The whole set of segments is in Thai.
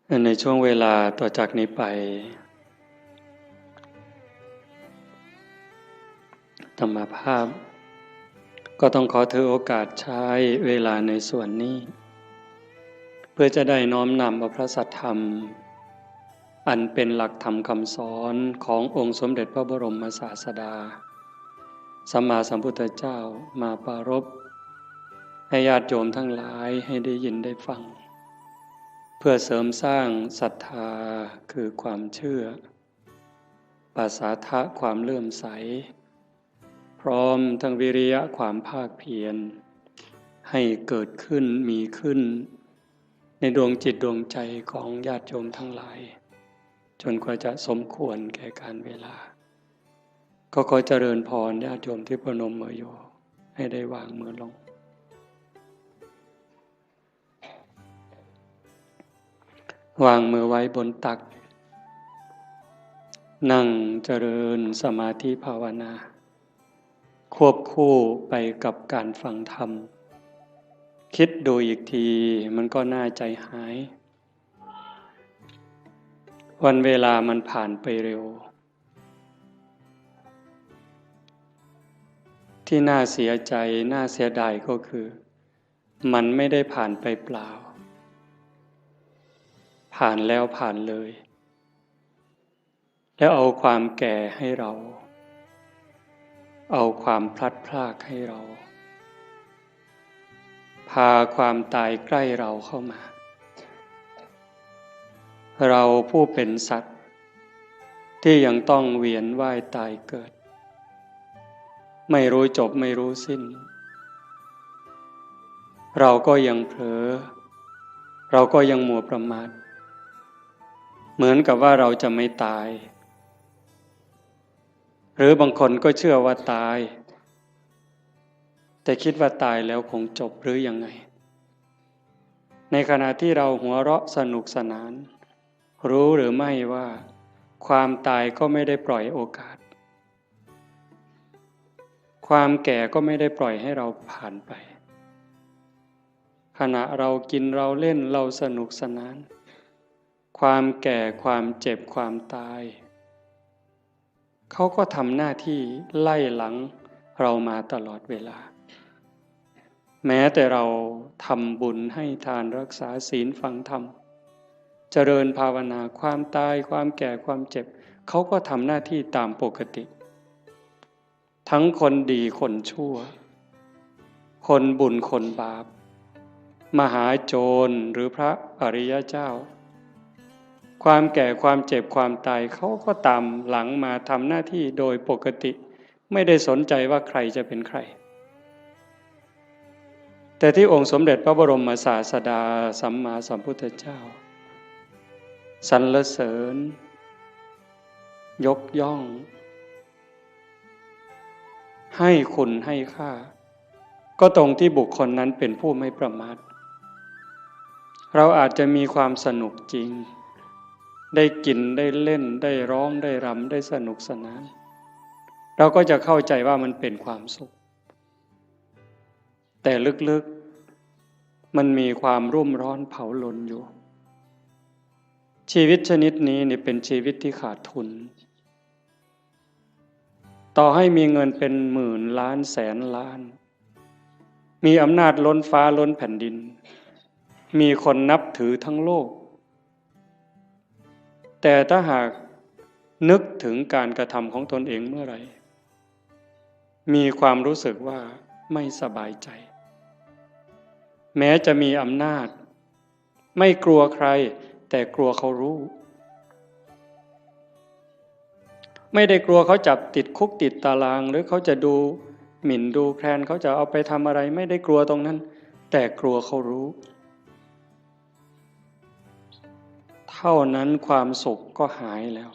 ในช่วงเวลาต่อจากนี้ไปธรรมภาพก็ต้องขอถือโอกาสใช้เวลาในส่วนนี้เพื่อจะได้น้อมนำเอาพระสัทธรรมอันเป็นหลักธรรมคำสอนขององค์สมเด็จพระบรมศาสดาสัมมาสัมพุทธเจ้ามาปรารภให้ญาติโยมทั้งหลายให้ได้ยินได้ฟังเพื่อเสริมสร้างศรัทธาคือความเชื่อปาสาทะความเลื่อมใสพร้อมทั้งวิริยะความภาคเพียรให้เกิดขึ้นมีขึ้นในดวงจิตดวงใจของญาติโยมทั้งหลายจนกว่าจะสมควรแก่การเวลาก็ขอเจริญพรญาติโยมที่ประนมมืออยู่ให้ได้วางมือลงวางมือไว้บนตักนั่งเจริญสมาธิภาวนาควบคู่ไปกับการฟังธรรมคิดดูอีกทีมันก็น่าใจหายวันเวลามันผ่านไปเร็วที่น่าเสียใจน่าเสียดายก็คือมันไม่ได้ผ่านไปเปล่าผ่านแล้วผ่านเลยแล้วเอาความแก่ให้เราเอาความพลัดพรากให้เราพาความตายใกล้เราเข้ามาเราผู้เป็นสัตว์ที่ยังต้องเวียนว่ายตายเกิดไม่รู้จบไม่รู้สิ้นเราก็ยังเผลอเราก็ยังมัวประมาทเหมือนกับว่าเราจะไม่ตายหรือบางคนก็เชื่อว่าตายแต่คิดว่าตายแล้วคงจบหรือยังไงในขณะที่เราหัวเราะสนุกสนานรู้หรือไม่ว่าความตายก็ไม่ได้ปล่อยโอกาสความแก่ก็ไม่ได้ปล่อยให้เราผ่านไปขณะเรากินเราเล่นเราสนุกสนานความแก่ความเจ็บความตายเขาก็ทำหน้าที่ไล่หลังเรามาตลอดเวลาแม้แต่เราทำบุญให้ทานรักษาศีลฟังธรรมเจริญภาวนาความตายความแก่ความเจ็บเขาก็ทำหน้าที่ตามปกติทั้งคนดีคนชั่วคนบุญคนบาปมหาโจรหรือพระอริยเจ้าความแก่ความเจ็บความตายเขาก็ตามหลังมาทำหน้าที่โดยปกติไม่ได้สนใจว่าใครจะเป็นใครแต่ที่องค์สมเด็จพระบรมศาสดาสัมมาสัมพุทธเจ้าสรรเสริญยกย่องให้คุณให้ค่าก็ตรงที่บุคคลนั้นเป็นผู้ไม่ประมาทเราอาจจะมีความสนุกจริงได้กินได้เล่นได้ร้องได้รำได้สนุกสนานเราก็จะเข้าใจว่ามันเป็นความสุขแต่ลึกๆมันมีความรุ่มร้อนเผาลนอยู่ชีวิตชนิดนี้เนี่ยเป็นชีวิตที่ขาดทุนต่อให้มีเงินเป็นหมื่นล้านแสนล้านมีอำนาจล้นฟ้าล้นแผ่นดินมีคนนับถือทั้งโลกแต่ถ้าหากนึกถึงการกระทำของตนเองเมื่อไหร่มีความรู้สึกว่าไม่สบายใจแม้จะมีอำนาจไม่กลัวใครแต่กลัวเขารู้ไม่ได้กลัวเขาจับติดคุกติดตารางหรือเขาจะดูหมิ่นดูแคลนเขาจะเอาไปทำอะไรไม่ได้กลัวตรงนั้นแต่กลัวเขารู้เท่านั้นความสุขก็หายแล้ว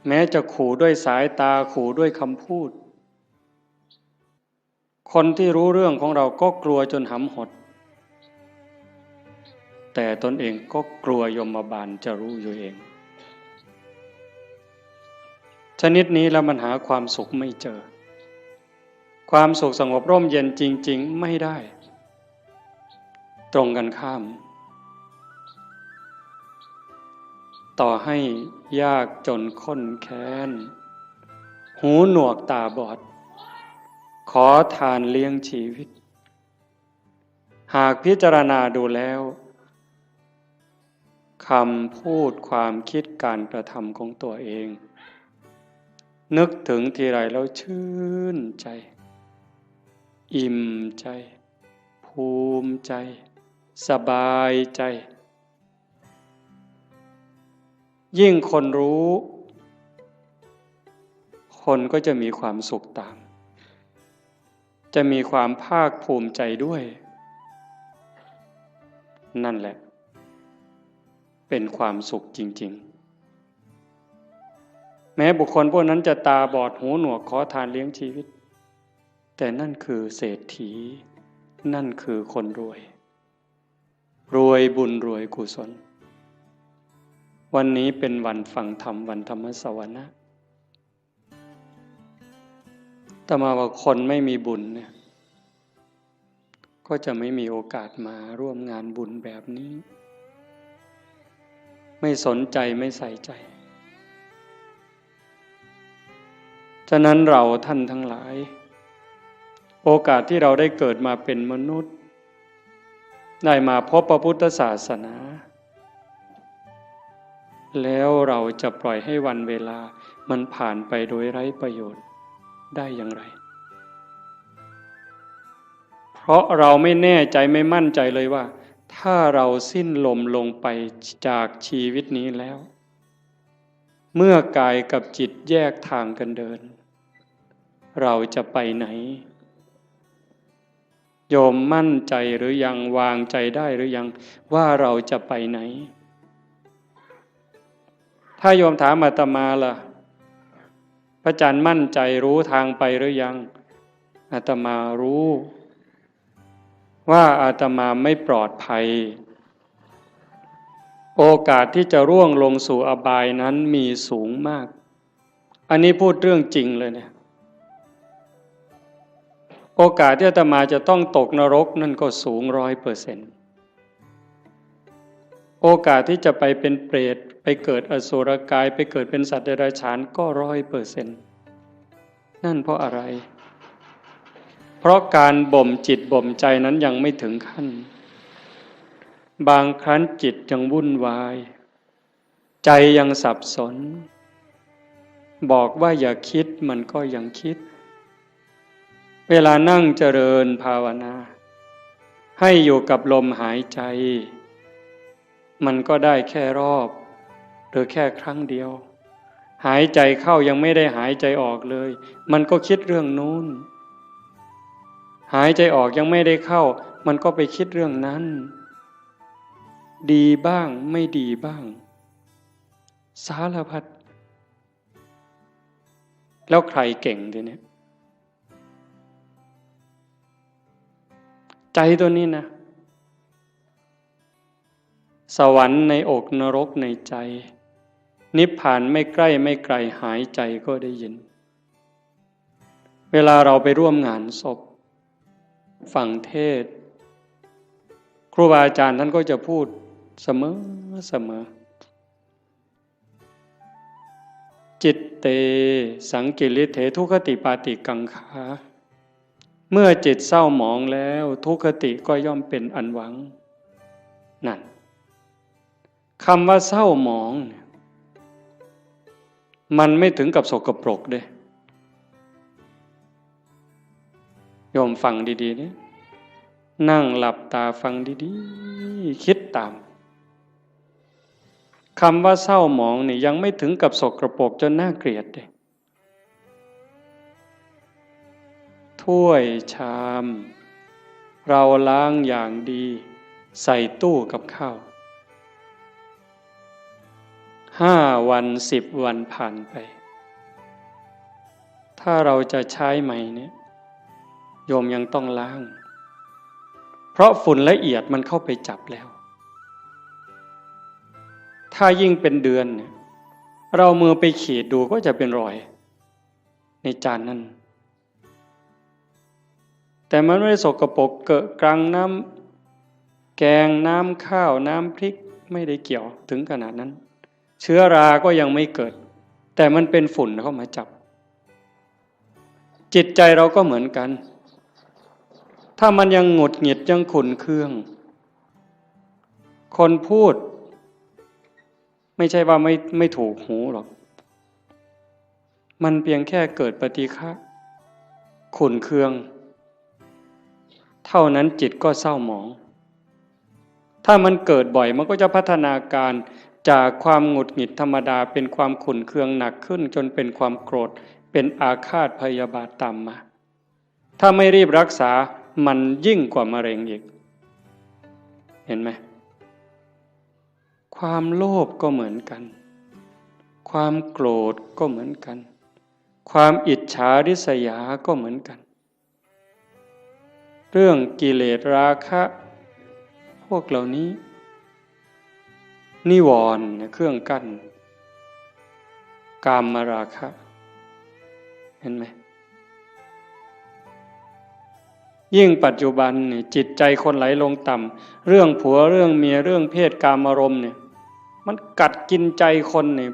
แม้จะขู่ด้วยสายตาขู่ด้วยคำพูดคนที่รู้เรื่องของเราก็กลัวจนหำหดแต่ตนเองก็กลัวยมบาลจะรู้อยู่เองชนิดนี้แล้วมันหาความสุขไม่เจอความสุขสงบร่มเย็นจริงๆไม่ได้ตรงกันข้าม ต่อให้ยากจนข้นแค้นหูหนวกตาบอดขอทานเลี้ยงชีวิตหากพิจารณาดูแล้วคำพูดความคิดการกระทำของตัวเองนึกถึงทีไรแล้วชื่นใจอิ่มใจภูมิใจสบายใจยิ่งคนรู้คนก็จะมีความสุขตามจะมีความภาคภูมิใจด้วยนั่นแหละเป็นความสุขจริงๆแม้บุคคลพวกนั้นจะตาบอดหูหนวกขอทานเลี้ยงชีวิตแต่นั่นคือเศรษฐีนั่นคือคนรวยรวยบุญรวยกุศลวันนี้เป็นวันฟังธรรมวันธรรมสวนะแต่มาว่าคนไม่มีบุญเนี่ยก็จะไม่มีโอกาสมาร่วมงานบุญแบบนี้ไม่สนใจไม่ใส่ใจฉะนั้นเราท่านทั้งหลายโอกาสที่เราได้เกิดมาเป็นมนุษย์ได้มาพบพระพุทธศาสนาแล้วเราจะปล่อยให้วันเวลามันผ่านไปโดยไร้ประโยชน์ได้อย่างไรเพราะเราไม่แน่ใจไม่มั่นใจเลยว่าถ้าเราสิ้นลมลงไปจากชีวิตนี้แล้วเมื่อกายกับจิตแยกทางกันเดินเราจะไปไหนโยมมั่นใจหรือยังวางใจได้หรือยังว่าเราจะไปไหนถ้าโยมถามอาตมาล่ะพระอาจารย์มั่นใจรู้ทางไปหรือยังอาตมารู้ว่าอาตมาไม่ปลอดภัยโอกาสที่จะร่วงลงสู่อบายนั้นมีสูงมากอันนี้พูดเรื่องจริงเลยเนี่ยโอกาสที่อาตมาจะต้องตกนรกนั่นก็สูง100%โอกาสที่จะไปเป็นเปรตไปเกิดอสุรกายไปเกิดเป็นสัตว์เดรัจฉานก็100%นั่นเพราะอะไรเพราะการบ่มจิตบ่มใจนั้นยังไม่ถึงขั้นบางครั้งจิตยังวุ่นวายใจยังสับสนบอกว่าอย่าคิดมันก็ยังคิดเวลานั่งเจริญภาวนาให้อยู่กับลมหายใจมันก็ได้แค่รอบหรือแค่ครั้งเดียวหายใจเข้ายังไม่ได้หายใจออกเลยมันก็คิดเรื่องนู้นหายใจออกยังไม่ได้เข้ามันก็ไปคิดเรื่องนั้นดีบ้างไม่ดีบ้างสารพัดแล้วใครเก่งทีนี้ใจตัวนี้นะสวรรค์ในอกนรกในใจนิพพานไม่ใกล้ไม่ไกลหายใจก็ได้ยินเวลาเราไปร่วมงานศพฟังเทศน์ครูบาอาจารย์ท่านก็จะพูดเสมอจิตเตสังกิริเถทุคติปาติกังขาเมื่อจิตเศร้าหมองแล้วทุกขติก็ย่อมเป็นอันหวังนั่นคำว่าเศร้าหมองมันไม่ถึงกับสกปรกเด้โยมฟังดีๆนี่นั่งหลับตาฟังดีๆคิดตามคำว่าเศร้าหมองนี่ยังไม่ถึงกับสกปรกจนน่าเกลียดเด้ถ้วยชามเราล้างอย่างดีใส่ตู้กับข้าว5 วัน10 วันผ่านไปถ้าเราจะใช้ใหม่เนี่ยโยมยังต้องล้างเพราะฝุ่นละเอียดมันเข้าไปจับแล้วถ้ายิ่งเป็นเดือนเนี่ยเรามือไปขีดดูก็จะเป็นรอยในจานนั้นแต่มันไม่ได้สกปรกเกอะกรังน้ำแกงน้ำข้าวน้ำพริกไม่ได้เกี่ยวถึงขนาดนั้น เชื้อราก็ยังไม่เกิดแต่มันเป็นฝุ่นเข้ามาจับจิตใจเราก็เหมือนกันถ้ามันยังหงุดหงิดยังขุ่นเคืองคนพูดไม่ใช่ว่าไม่ถูกหูหรอกมันเพียงแค่เกิดปฏิฆะขุ่นเคืองเท่านั้นจิตก็เศร้าหมองถ้ามันเกิดบ่อยมันก็จะพัฒนาการจากความหงุดหงิดธรรมดาเป็นความขุ่นเคืองหนักขึ้นจนเป็นความโกรธเป็นอาฆาตพยาบาทตามมาถ้าไม่รีบรักษามันยิ่งกว่ามะเร็งอีกเห็นไหมความโลภก็เหมือนกันความโกรธก็เหมือนกันความอิจฉาริษยาก็เหมือนกันเรื่องกิเลสราคะพวกเหล่านี้นิวรณ์เครื่องกั้นกามราคะเห็นไหมยิ่งปัจจุบันเนี่ยจิตใจคนไหลลงต่ำเรื่องผัวเรื่องเมียเรื่องเพศกามารมณ์เนี่ยมันกัดกินใจคนเนี่ย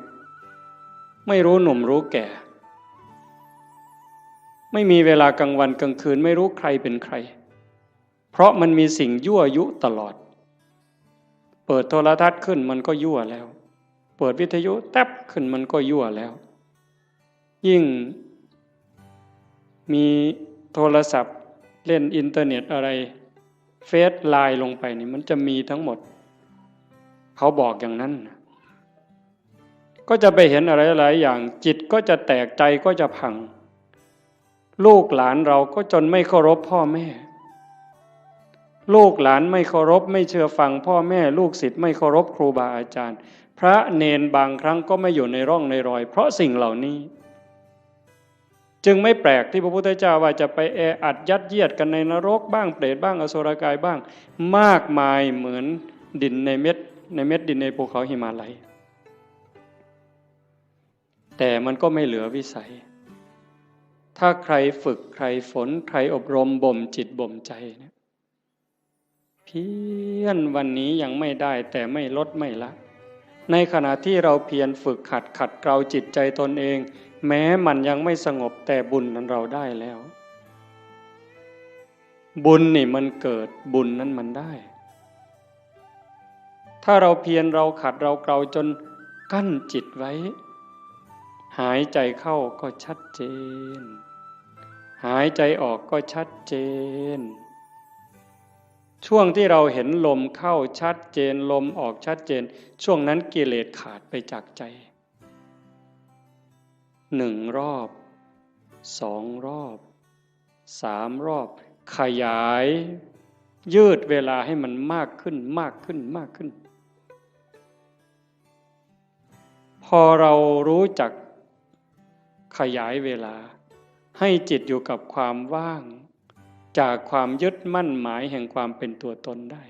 ไม่รู้หนุ่มรู้แก่ไม่มีเวลากลางวันกลางคืนไม่รู้ใครเป็นใครเพราะมันมีสิ่งยั่วยุตลอดเปิดโทรทัศน์ขึ้นมันก็ยั่วแล้วเปิดวิทยุแทบขึ้นมันก็ยั่วแล้วยิ่งมีโทรศัพท์เล่นอินเทอร์เน็ตอะไรเฟซไลน์ลงไปนี่มันจะมีทั้งหมดเขาบอกอย่างนั้นก็จะไปเห็นอะไรหลายอย่างจิตก็จะแตกใจก็จะพังลูกหลานเราก็จนไม่เคารพพ่อแม่ลูกหลานไม่เคารพไม่เชื่อฟังพ่อแม่ลูกศิษย์ไม่เคารพครูบาอาจารย์พระเนนบางครั้งก็ไม่อยู่ในร่องในรอยเพราะสิ่งเหล่านี้จึงไม่แปลกที่พระพุทธเจ้าว่าจะไปแออัดยัดเยียดกันในนรกบ้างเปรตบ้างอสุรกายบ้างมากมายเหมือนดินในเม็ดดินในภูเขาหิมาลัยแต่มันก็ไม่เหลือวิสัยถ้าใครฝึกใครฝนใครอบรมบ่มจิตบ่มใจเนี่ยเพียรวันนี้ยังไม่ได้แต่ไม่ลดไม่ละในขณะที่เราเพียรฝึกขัดเกลาจิตใจตนเองแม้มันยังไม่สงบแต่บุญนั้นเราได้แล้วบุญนี่มันเกิดบุญนั้นมันได้ถ้าเราเพียรเราขัดเราเกลาจนกั้นจิตไว้หายใจเข้าก็ชัดเจนหายใจออกก็ชัดเจนช่วงที่เราเห็นลมเข้าชัดเจนลมออกชัดเจนช่วงนั้นกิเลสขาดไปจากใจ1 รอบ2 รอบ3 รอบขยายยืดเวลาให้มันมากขึ้นมากขึ้นมากขึ้นพอเรารู้จักขยายเวลาให้จิตอยู่กับความว่างจากความยึดมั่นหมายแห่งความเป็นตัวตนได้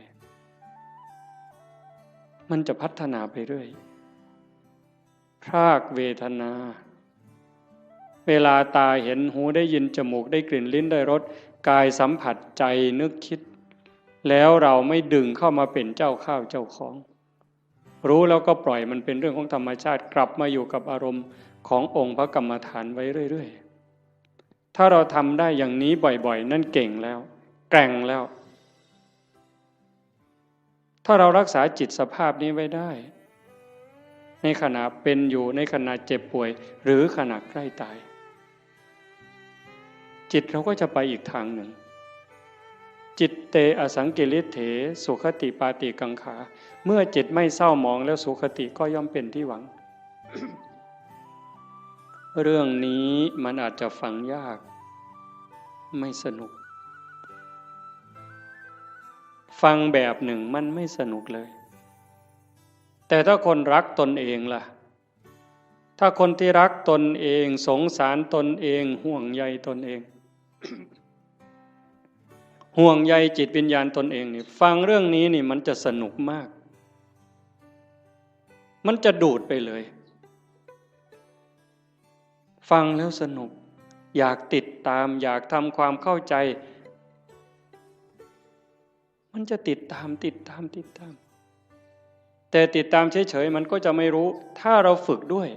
มันจะพัฒนาไปเรื่อยพรากเวทนาเวลาตาเห็นหูได้ยินจมูกได้กลิ่นลิ้นได้รสกายสัมผัสใจนึกคิดแล้วเราไม่ดึงเข้ามาเป็นเจ้าข้าวเจ้าของรู้แล้วก็ปล่อยมันเป็นเรื่องของธรรมชาติกลับมาอยู่กับอารมณ์ขององค์พระกรรมฐานไว้เรื่อยๆถ้าเราทำได้อย่างนี้บ่อยๆนั่นเก่งแล้วแกร่งแล้วถ้าเรารักษาจิตสภาพนี้ไว้ได้ในขณะเป็นอยู่ในขณะเจ็บป่วยหรือขณะใกล้ตายจิตเราก็จะไปอีกทางหนึ่งจิตเตอสังกิริเถสุขติปาติกังขาเมื่อจิตไม่เศร้าหมองแล้วสุขติก็ย่อมเป็นที่หวัง เรื่องนี้มันอาจจะฟังยากไม่สนุกฟังแบบหนึ่งมันไม่สนุกเลยแต่ถ้าคนรักตนเองล่ะถ้าคนที่รักตนเองสงสารตนเองห่วงใยตนเอง ห่วงใยจิตวิญญาณตนเองนี่ฟังเรื่องนี้นี่มันจะสนุกมากมันจะดูดไปเลยฟังแล้วสนุกอยากติดตามอยากทำความเข้าใจมันจะติดตาม แต่ติดตามเฉยๆมันก็จะไม่รู้ถ้าเราฝึกด้วย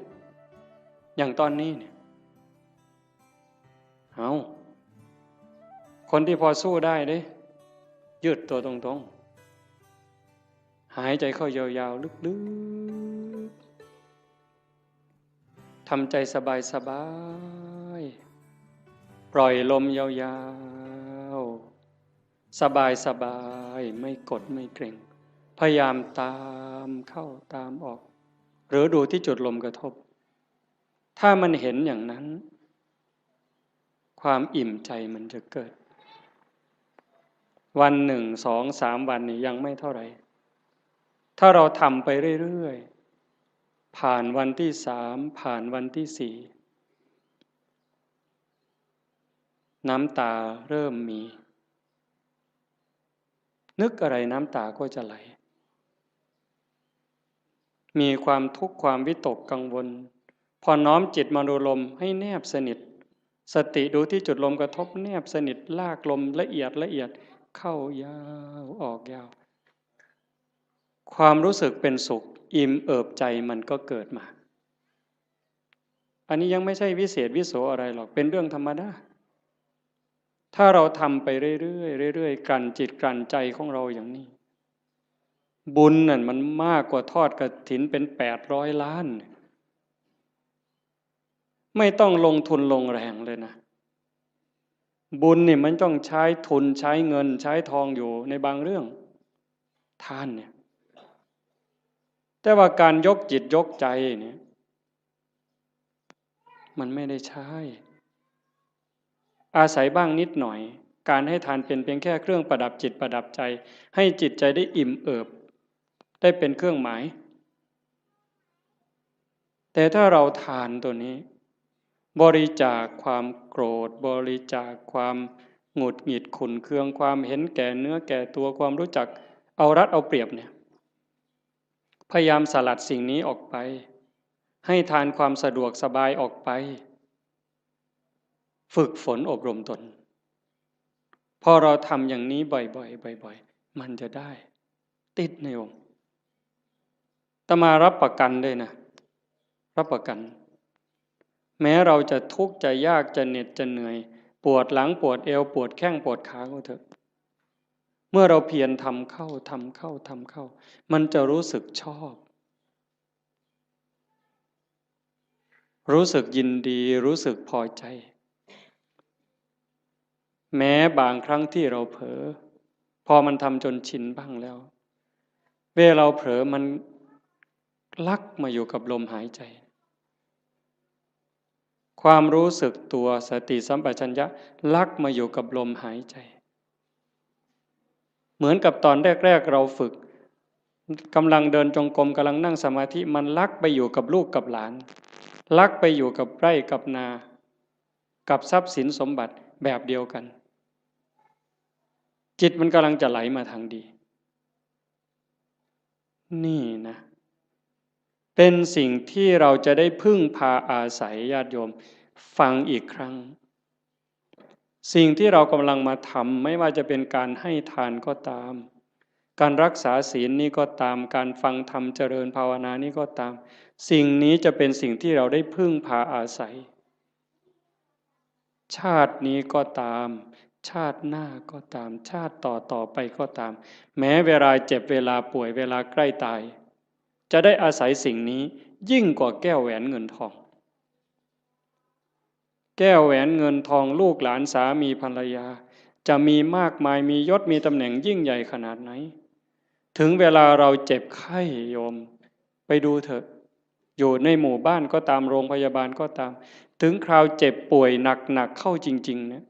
อย่างตอนนี้เนี่ยเอาคนที่พอสู้ได้เด้ยืดตัวตรงๆหายใจเข้ายาวๆลึกๆทำใจสบายๆปล่อยลมยาวๆสบายๆไม่กดไม่เกร็งพยายามตามเข้าตามออกหรือดูที่จุดลมกระทบถ้ามันเห็นอย่างนั้นความอิ่มใจมันจะเกิดวันหนึ่งสองสามวันนี้ยังไม่เท่าไหร่ถ้าเราทำไปเรื่อยๆผ่านวันที่สามผ่านวันที่สี่น้ำตาเริ่มมีนึกอะไรน้ำตาก็จะไหลมีความทุกข์ความวิตกกังวลพอน้อมจิตมาดูลมให้แนบสนิทสติดูที่จุดลมกระทบแนบสนิทลากลมละเอียดเข้ายาวออกยาวความรู้สึกเป็นสุขอิ่มเอิบใจมันก็เกิดมาอันนี้ยังไม่ใช่วิเศษวิโสอะไรหรอกเป็นเรื่องธรรมดาถ้าเราทำไปเรื่อยๆกลั่นจิตกลั่นใจของเราอย่างนี้บุญนั่นมันมากกว่าทอดกฐินเป็น800 ล้านไม่ต้องลงทุนลงแรงเลยนะบุญนี่มันต้องใช้ทุนใช้เงินใช้ทองอยู่ในบางเรื่องทานเนี่ยแต่ว่าการยกจิตยกใจเนี่ยมันไม่ได้ใช้อาศัยบ้างนิดหน่อยการให้ทานเป็นเพียงแค่เครื่องประดับจิตประดับใจให้จิตใจได้อิ่มเอิบได้เป็นเครื่องหมายแต่ถ้าเราทานตัวนี้บริจาคความโกรธบริจาคความหงุดหงิดขุ่นเคืองความเห็นแก่เนื้อแก่ตัวความรู้จักเอารัดเอาเปรียบเนี่ยพยายามสลัดสิ่งนี้ออกไปให้ทานความสะดวกสบายออกไปฝึกฝนอบรมตนพอเราทำอย่างนี้บ่อยๆมันจะได้ติดในองค์อาตมารับประกันเลยนะรับประกันแม้เราจะทุกข์จะยากจะเหน็ดจะเหนื่อยปวดหลังปวดเอวปวดแข้งปวดขาก็เถอะเมื่อเราเพียรทำเข้ามันจะรู้สึกชอบรู้สึกยินดีรู้สึกพอใจแม้บางครั้งที่เราเผลอพอมันทำจนชินบ้างแล้วเวลาเราเผลอมันลักมาอยู่กับลมหายใจความรู้สึกตัวสติสัมปชัญญะลักมาอยู่กับลมหายใจเหมือนกับตอนแรกๆเราฝึกกำลังเดินจงกรมกำลังนั่งสมาธิมันลักไปอยู่กับลูกกับหลานลักไปอยู่กับไร่กับนากับทรัพย์สินสมบัติแบบเดียวกันจิตมันกำลังจะไหลมาทางดีนี่นะเป็นสิ่งที่เราจะได้พึ่งพาอาศัยญาติโยมฟังอีกครั้งสิ่งที่เรากำลังมาทำไม่ว่าจะเป็นการให้ทานก็ตามการรักษาศีลนี่ก็ตามการฟังธรรมเจริญภาวนานี่ก็ตามสิ่งนี้จะเป็นสิ่งที่เราได้พึ่งพาอาศัยชาตินี้ก็ตามชาติหน้าก็ตามชาติต่อไปก็ตามแม้เวลาเจ็บเวลาป่วยเวลาใกล้ตายจะได้อาศัยสิ่งนี้ยิ่งกว่าแก้วแหวนเงินทองแก้วแหวนเงินทองลูกหลานสามีภรรยาจะมีมากมายมียศมีตำแหน่งยิ่งใหญ่ขนาดไหนถึงเวลาเราเจ็บไข้โยมไปดูเถอะอยู่ในหมู่บ้านก็ตามโรงพยาบาลก็ตามถึงคราวเจ็บป่วยหนักเข้าจริงๆเนี่ย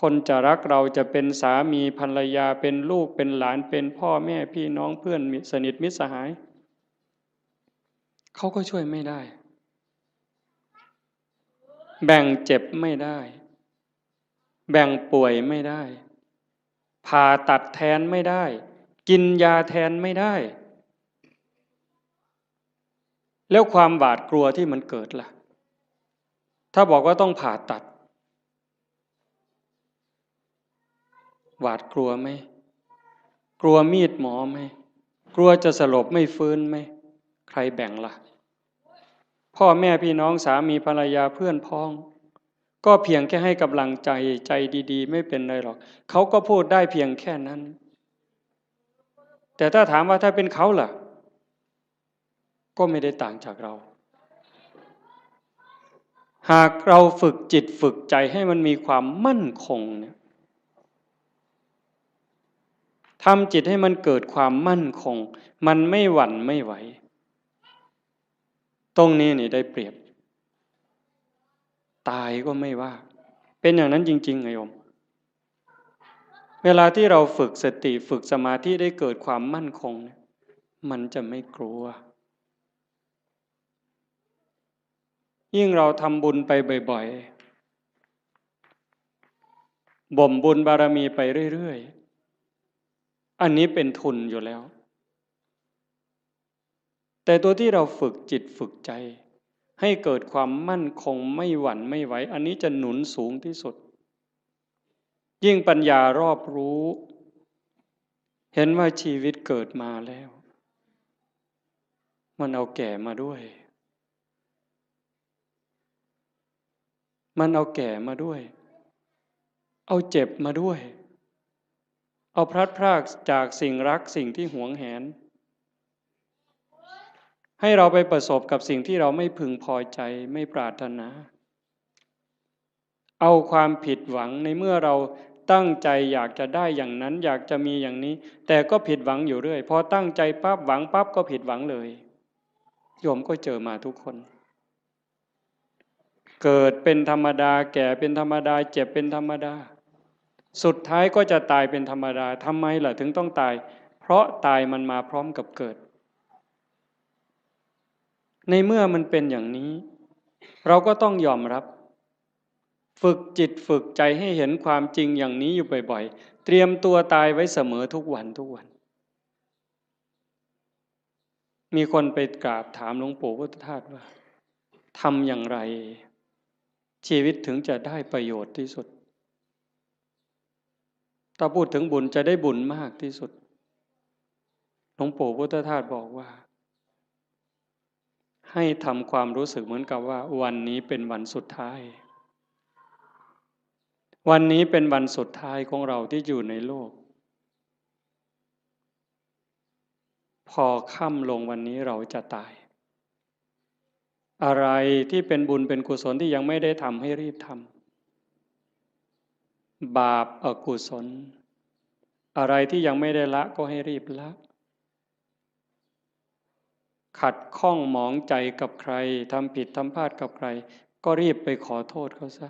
คนจะรักเราจะเป็นสามีภรรยาเป็นลูกเป็นหลานเป็นพ่อแม่พี่น้องเพื่อนสนิทมิตรสหายเขาก็ช่วยไม่ได้แบ่งเจ็บไม่ได้แบ่งป่วยไม่ได้ผ่าตัดแทนไม่ได้กินยาแทนไม่ได้แล้วความหวาดกลัวที่มันเกิดล่ะถ้าบอกว่าต้องผ่าตัดหวาดกลัวไหมกลัวมีดหมอไหม กลัวจะสลบไม่ฟื้นไหมใครแบ่งล่ะพ่อแม่พี่น้องสามีภรรยาเพื่อนพ้องก็เพียงแค่ให้กำลังใจใจดีๆไม่เป็นไรหรอกเขาก็พูดได้เพียงแค่นั้นแต่ถ้าถามว่าถ้าเป็นเขาล่ะก็ไม่ได้ต่างจากเราหากเราฝึกจิตฝึกใจให้มันมีความมั่นคงเนี่ยทำจิตให้มันเกิดความมั่นคงมันไม่หวั่นไม่ไหวตรงนี้นี่ได้เปรียบตายก็ไม่ว่าเป็นอย่างนั้นจริงๆไงโยมเวลาที่เราฝึกสติฝึกสมาธิได้เกิดความมั่นคงมันจะไม่กลัวยิ่งเราทำบุญไปบ่อยๆบ่มบุญบารมีไปเรื่อยๆอันนี้เป็นทุนอยู่แล้วแต่ตัวที่เราฝึกจิตฝึกใจให้เกิดความมั่นคงไม่หวั่นไม่ไหวอันนี้จะหนุนสูงที่สุดยิ่งปัญญารอบรู้เห็นว่าชีวิตเกิดมาแล้วมันเอาแก่มาด้วยมันเอาแก่มาด้วยเอาเจ็บมาด้วยเอาพลัดพรากจากสิ่งรักสิ่งที่หวงแหนให้เราไปประสบกับสิ่งที่เราไม่พึงพอใจไม่ปรารถนาเอาความผิดหวังในเมื่อเราตั้งใจอยากจะได้อย่างนั้นอยากจะมีอย่างนี้แต่ก็ผิดหวังอยู่เรื่อยพอตั้งใจปั๊บหวังปั๊บก็ผิดหวังเลยโยมก็เจอมาทุกคนเกิดเป็นธรรมดาแก่เป็นธรรมดาเจ็บเป็นธรรมดาสุดท้ายก็จะตายเป็นธรรมดาทำไมล่ะถึงต้องตายเพราะตายมันมาพร้อมกับเกิดในเมื่อมันเป็นอย่างนี้เราก็ต้องยอมรับฝึกจิตฝึกใจให้เห็นความจริงอย่างนี้อยู่บ่อยๆเตรียมตัวตายไว้เสมอทุกวันทุกวันมีคนไปกราบถามหลวงปู่พุทธทาสว่าทำอย่างไรชีวิตถึงจะได้ประโยชน์ที่สุดถ้าพูดถึงบุญจะได้บุญมากที่สุดหลวงปู่พุทธทาสบอกว่าให้ทำความรู้สึกเหมือนกับว่าวันนี้เป็นวันสุดท้ายวันนี้เป็นวันสุดท้ายของเราที่อยู่ในโลกพอค่ำลงวันนี้เราจะตายอะไรที่เป็นบุญเป็นกุศลที่ยังไม่ได้ทำให้รีบทำบาปอกุศลอะไรที่ยังไม่ได้ละก็ให้รีบละขัดข้องหมองใจกับใครทำผิดทำพลาดกับใครก็รีบไปขอโทษเขาซะ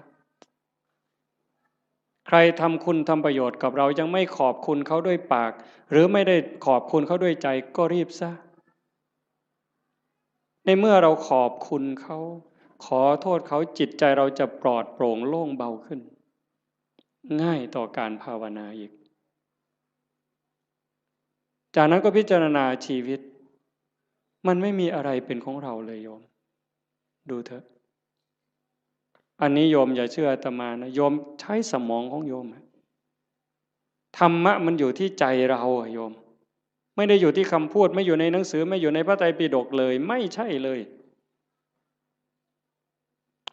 ใครทำคุณทำประโยชน์กับเรายังไม่ขอบคุณเขาด้วยปากหรือไม่ได้ขอบคุณเขาด้วยใจก็รีบซะในเมื่อเราขอบคุณเขาขอโทษเขาจิตใจเราจะปลอดโปร่งโล่งเบาขึ้นง่ายต่อการภาวนาอีกจากนั้นก็พิจารณาชีวิตมันไม่มีอะไรเป็นของเราเลยโยมดูเถอะอันนี้โยมอย่าเชื่ออาตมานะโยมใช้สมองของโยมธรรมะมันอยู่ที่ใจเราโยมไม่ได้อยู่ที่คำพูดไม่อยู่ในหนังสือไม่อยู่ในพระไตรปิฎกเลยไม่ใช่เลย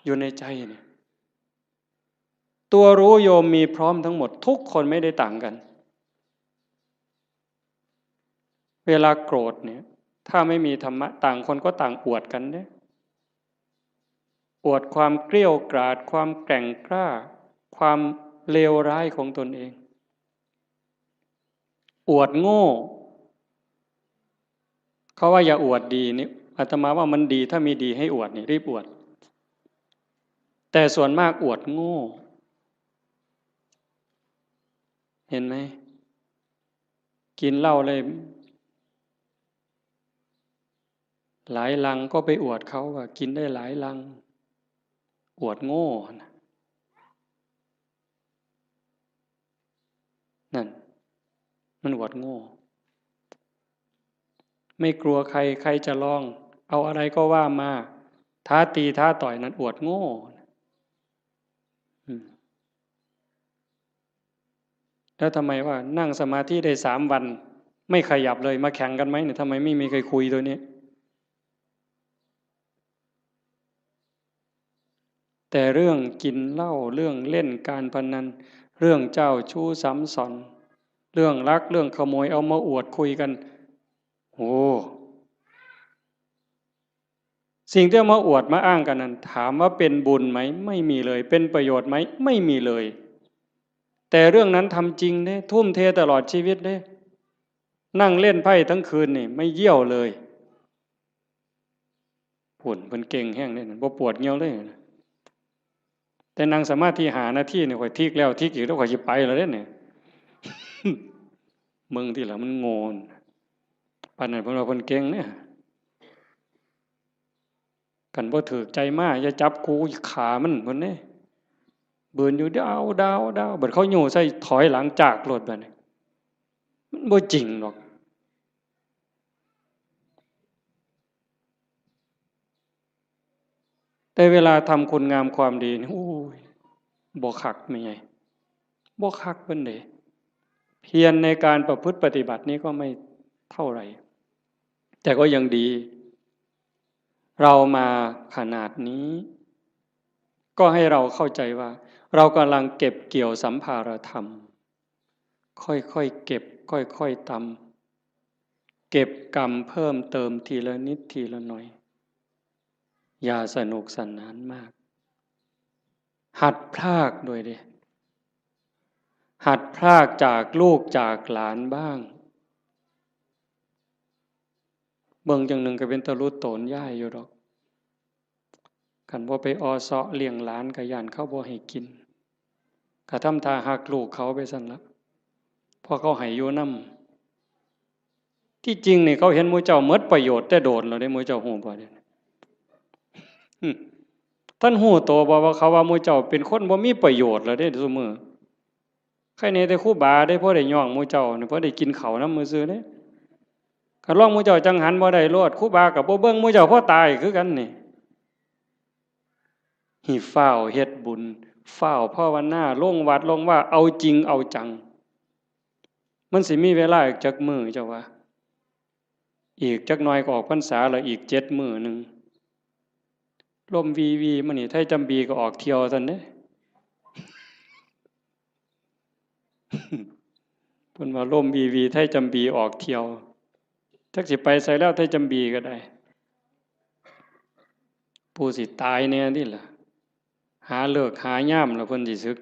อยู่ในใจเนี่ยตัวรู้โยมมีพร้อมทั้งหมดทุกคนไม่ได้ต่างกันเวลาโกรธเนี่ยถ้าไม่มีธรรมะต่างคนก็ต่างอวดกันเนี่ยอวดความเกรี้ยวกราดความแกร่งกล้าความเลวร้ายของตนเองอวดโง่เขาว่าอย่าอวดดีนี่อาตมาว่ามันดีถ้ามีดีให้อวดนี่รีบอวดแต่ส่วนมากอวดโง่เห็นไหมกินเหล้าเลยหลายลังก็ไปอวดเขาว่ากินได้หลายลังอวดโง่นั่นมันอวดโง่ไม่กลัวใครใครจะลองเอาอะไรก็ว่ามาท้าตีท้าต่อยนั้นอวดโง่แล้วทำไมว่านั่งสมาธิได้3 วัน ไม่ขยับเลยมาแข่งกันไหมเนี่ยทำไมไม่มีใครคุยตัวนี้แต่เรื่องกินเหล้าเรื่องเล่นการพนันเรื่องเจ้าชู้ซ้ำซ้อนเรื่องรักเรื่องขโมยเอามาอวดคุยกันโอ้สิ่งที่เอามาอวดมาอ้างกันนั้นถามว่าเป็นบุญไหมไม่มีเลยเป็นประโยชน์ไหมไม่มีเลยแต่เรื่องนั้นทำจริงเด้ทุ่มเทตลอดชีวิตเด้นั่งเล่นไพ่ทั้งคืนนี่ไม่เยี่ยวเลยหุ่นมันเก่งแห้งเลยบ่ปวดเงี้ยวเลยแต่นั่งสมาธิหาหน้าที่เนี่ยข่อยทิกแล้วทิกอีกแล้วข่อยจะไปแล้วเนี่ยมึงที่หลังมันโงนปานนั้นเพิ่นว่าเพิ่นเก่งเนี่ยกันบ่ถูกใจมากอย่าจับกูขามันเพิ่นเด้เบิ่นอยู่ดาวบัดเขาโยใส่ถอยหลังจากรถบัดนี้มันบ่จริงหรอกแต่เวลาทำคุณงามความดีนี่โอ้ยบ่คักไม่ใหญ่บ่คักเพิ่นเด้เพียรในการประพฤติปฏิบัตินี้ก็ไม่เท่าไหร่แต่ก็ยังดีเรามาขนาดนี้ก็ให้เราเข้าใจว่าเรากำลังเก็บเกี่ยวสัมภารธรรมค่อยๆเก็บค่อยๆตำเก็บกรรมเพิ่มเติมทีละนิดทีละหน่อยอย่าสนุกสนานมากหัดพรากด้วยดิหัดพรากจากลูกจากหลานบ้างเบิ่งจังหนึ่งก็เป็นตะลุโตนย่ายอยู่ดอกกันว่าไปอเสาะเลี้ยงหลานกะยานเขาบ่ให้กินกะทำท่าหักลูกเขาไปสั่นละพอเขาให้อยู่นำที่จริงนี่เขาเห็นหมู่เจ้าหมดประโยชน์แต่โดนแล้วได้หมู่เจ้าฮู้บ่เด้ท่านฮู้โตบ่ว่าเขาว่าหมู่เจ้าเป็นคนบ่มีประโยชน์แล้วเด้ซุมื้อใครแน่แต่ครูบาได้พอได้ย่องหมู่เจ้านี่พอได้กินข้าวนำมื้อซื่อเด้คันลองหมู่เจ้าจังหันบ่ได้โลดครูบาก็บ่เบิ่งหมู่เจ้าพอตายคือกันนี่หิฟ้าวเฮ็ดบุญฟ้าวภาวนาลงวัดลงว่าเอาจริงเอาจังมันสิมีเวลาอีกจักมื้อเจ้าว่าอีกจักหน่อยก็ออกพรรษาแล้วอีก7มื้อนึงลมวีมันนี่ไทจำบีก็ออกเที่ยวซั่นเด้เพิ่นว่าลมวีไทจำบีออกเที่ยวจักสิไปไสแล้วไทจำบีก็ได้ผู้สิตายแน่นี่ล่ะหาเลิกหายามแล้วเพิ่นสิสึก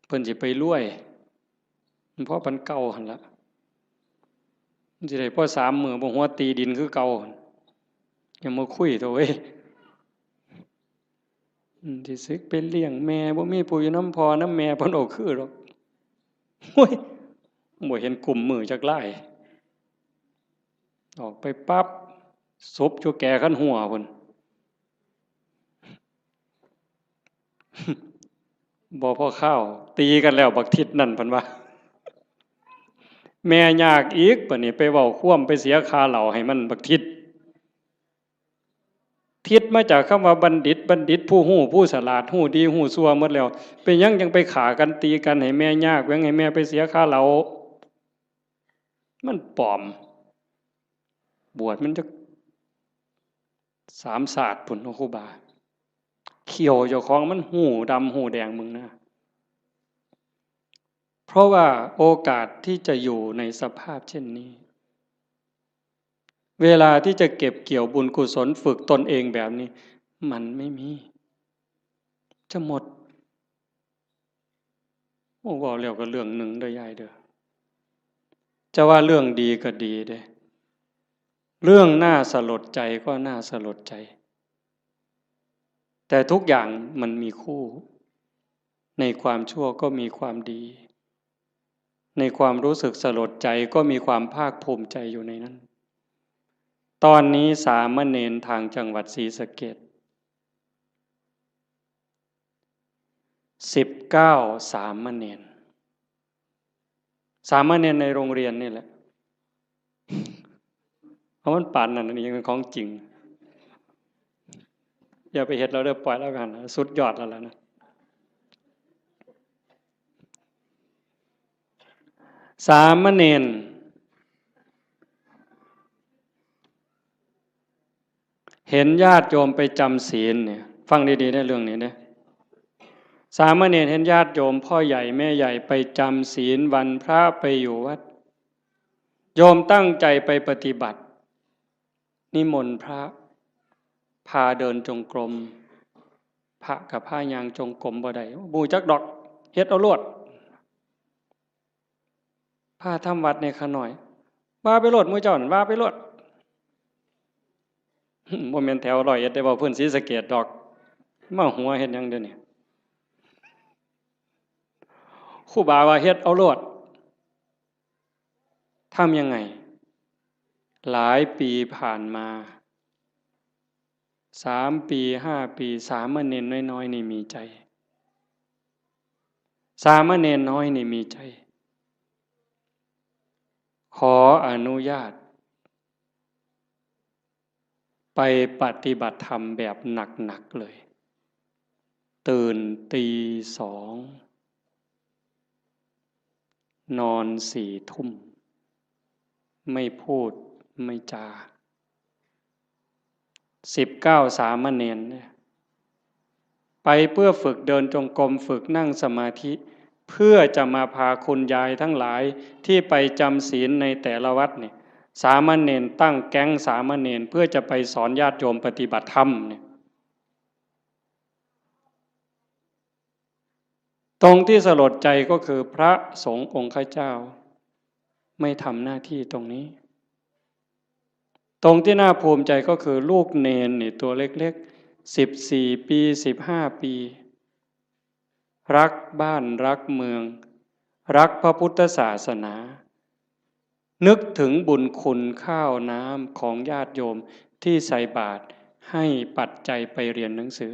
เพิ่นสิไปรวยเพราะปันเก่าหั่นล่ะมันสิได้พอ3มื้อบ่หัวตีดินคือเก่าอย่ามาคุยโตเว้ยสิสึกเป็นเลี้ยงแม่บ่มีผู้อยู่นำพ่อนำแม่เพิ่นเอาคือดอกโอ้ยบ่เห็นกลุ่มมือจักหลายออกไปปั๊บศพอยู่แก่คันหัวพุ่นบ่พอข้าวตีกันแล้วบักทิศนั่นเพิ่นว่าแม่ยากอีกบัดนี้ไปเว้าคว่ำไปเสียค่าเหล้าให้มันบักทิศทิศมาจากคำว่าบัณฑิตผู้ฮู้ผู้ฉลาดฮู้ดีฮู้ชั่วหมดแล้วเป็นยังไปฆ่ากันตีกันให้แม่ยากแว้งให้แม่ไปเสียค่าเหล้ามันปลอมบวชมันจะ3ศาสตร์พุ่นครูบาเขียวเจ้าของมันหูดำหูแดงมึงนะเพราะว่าโอกาสที่จะอยู่ในสภาพเช่นนี้เวลาที่จะเก็บเกี่ยวบุญกุศลฝึกตนเองแบบนี้มันไม่มีจะหมดโอ้บอกแล้วก็เรื่องหนึ่งเด้อยายเด้อจะว่าเรื่องดีก็ดีเด้เรื่องน่าสลดใจก็น่าสลดใจแต่ทุกอย่างมันมีคู่ในความชั่วก็มีความดีในความรู้สึกสลดใจก็มีความภาคภูมิใจอยู่ในนั้นตอนนี้สามเณรทางจังหวัดศรีสะเกษ19สามเณรในโรงเรียนนี่แหละเพราะมันป่านนั่นนี่ยังเป็นของจริงอย่าไปเห็นเราเด้อปล่อยแล้วกันสุดยอดแล้วนะสามเณร เห็นญาติโยมไปจำศีลเนี่ยฟังดีๆได้เรื่องนี้นะสามเณรเห็นญาติโยมพ่อใหญ่แม่ใหญ่ไปจำศีลวันพระไปอยู่วัดโยมตั้งใจไปปฏิบัตินิมนต์พระพาเดินจงกรมพระกับผ้ายางจงกรมบ่ได้บูจักดอกเฮ็ดเอาโลดพาทำวัดในขน่อยว่าไปโลดมื้อเจ้านั่นว่าไปโลดบ่แม่นแถวร้อยเอ็ดได้บ่เพิ่นศรีสะเกษดอกมาหัวเฮ็ดหยังเดี๋ยวนี้ครูบาว่าเฮ็ดเอาโลดทำยังไงหลายปีผ่านมา3 ปี5 ปีสามเณรน้อยๆนี่มีใจสามเณรน้อยนี่มีใจขออนุญาตไปปฏิบัติธรรมแบบหนักๆเลยตื่นตี 2นอน4 ทุ่มไม่พูดไม่จา19สามเณรเนี่ยไปเพื่อฝึกเดินจงกรมฝึกนั่งสมาธิเพื่อจะมาพาคุณยายทั้งหลายที่ไปจำศีลในแต่ละวัดเนี่ยสามเณรตั้งแก๊งสามเณรเพื่อจะไปสอนญาติโยมปฏิบัติธรรมเนี่ยตรงที่สลดใจก็คือพระสงฆ์องค์ข้าเจ้าไม่ทำหน้าที่ตรงนี้ตรงที่น่าภูมิใจก็คือลูกเนนนี่ตัวเล็กๆ14 ปี15 ปีรักบ้านรักเมืองรักพระพุทธศาสนานึกถึงบุญคุณข้าวน้ำของญาติโยมที่ใส่บาตรให้ปัจจัยไปเรียนหนังสือ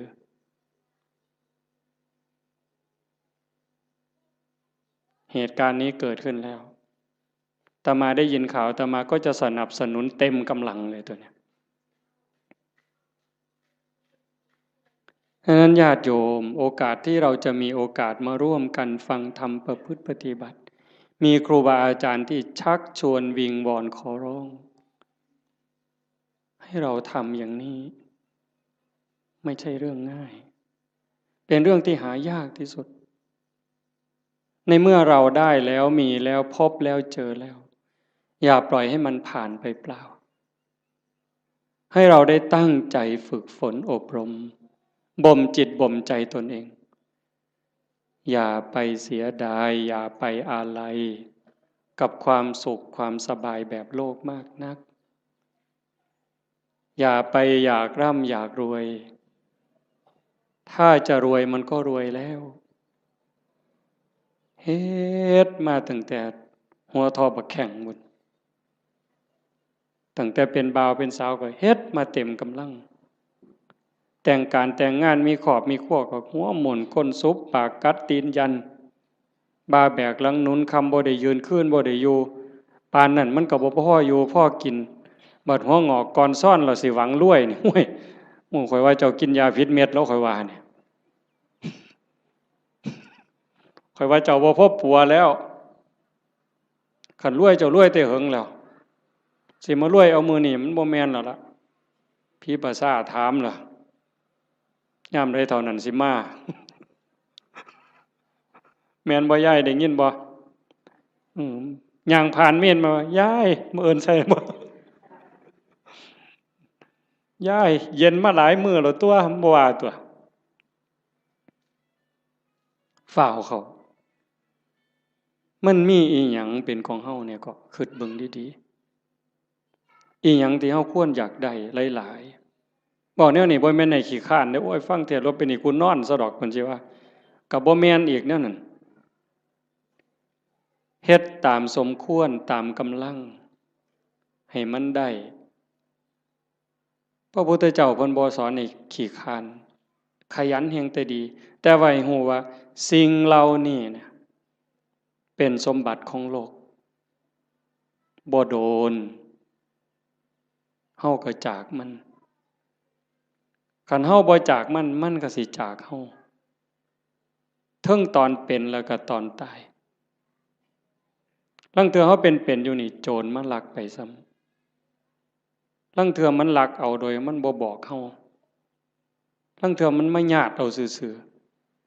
เหตุการณ์นี้เกิดขึ้นแล้วอาตมาได้ยินข่าวอาตมาก็จะสนับสนุนเต็มกำลังเลยตัวเนี้ยฉะนั้นญาติโยมโอกาสที่เราจะมีโอกาสมาร่วมกันฟังธรรมประพฤติปฏิบัติมีครูบาอาจารย์ที่ชักชวนวิงวอนขอร้องให้เราทำอย่างนี้ไม่ใช่เรื่องง่ายเป็นเรื่องที่หายากที่สุดในเมื่อเราได้แล้วมีแล้วพบแล้วเจอแล้วอย่าปล่อยให้มันผ่านไปเปล่าให้เราได้ตั้งใจฝึกฝนอบรมบ่มจิตบ่มใจตนเองอย่าไปเสียดายอย่าไปอาลัยกับความสุขความสบายแบบโลกมากนักอย่าไปอยากร่ำอยากรวยถ้าจะรวยมันก็รวยแล้วเฮ็ดมาตั้งแต่หัวทอบักแข่งหมดตั้งแต่เป็นบ่าวเป็นสาวก็เฮ็ดมาเต็มกำลังแต่งการแต่งงานมีขอบมีขั้วก็หัวหมุนก้นซุบปากกัดตีนยันบาแบกหลังหนุนคำบ่ได้ยืนขึ้นบ่ได้อยู่ปานนั่นมันก็บ่พออยู่พอกินบัดหัวงอกก่อนซ่อนเราสิหวังรวยนี่โอ้ยหมู่ข่อยว่าเจ้ากินยาพิษเม็ดแล้วข่อยว่าเนี่ยข่อยว่าเจ้าบ่พบปัวแล้วคันรวยเจ้ารวยแต่เหิงแล้วสิมารวยเอามือนี่มันบ่แม่นแล้วล่ะพี่ภาษาถามล่ะยามใดเท่านั้นสิมาแม่นบ่ยายได้ยินบ่ย่างผ่านเมียนมายายมื้อเอิ้นใส่บ่ยายเย็นมาหลายมื้อแล้วตัวบ่ว่าตัวฝ้าวเขามันมีอีหยังเป็นของเฮาเนี่ยก็คิดเบิ่งดีๆอีหยังที่เฮาควรอยากได้หลายๆบอกแนวนี้บ่แม่นให้ขี้คร้านเด้อโอ้ยฟังเทศน์แล้วเป็นนี่กูนอนซะดอกเพิ่นสิว่าก็บ่แม่นอีกแนวนั้นเฮ็ดตามสมควรตามกำลังให้มันได้พระพุทธเจ้าเพิ่นบ่สอนให้ขี้คร้านขยันแฮงแต่ดีแต่ว่าให้ฮู้ว่าสิ่งเหล่านี้เนี่ยเป็นสมบัติของโลกบ่โดนเฮาก็จากมันคันเฮาบ่จากมันมันก็สิจากเฮาเทิงตอนเป็นแล้วก็ตอนตายลางเทื่อเฮาเป็นอยู่นี่โจรมาลักไปซ้ ลังเทื่อมันลักเอาโดยมันบ่บอกเฮาลังเทื่อมันมาญาติเอาซื่อ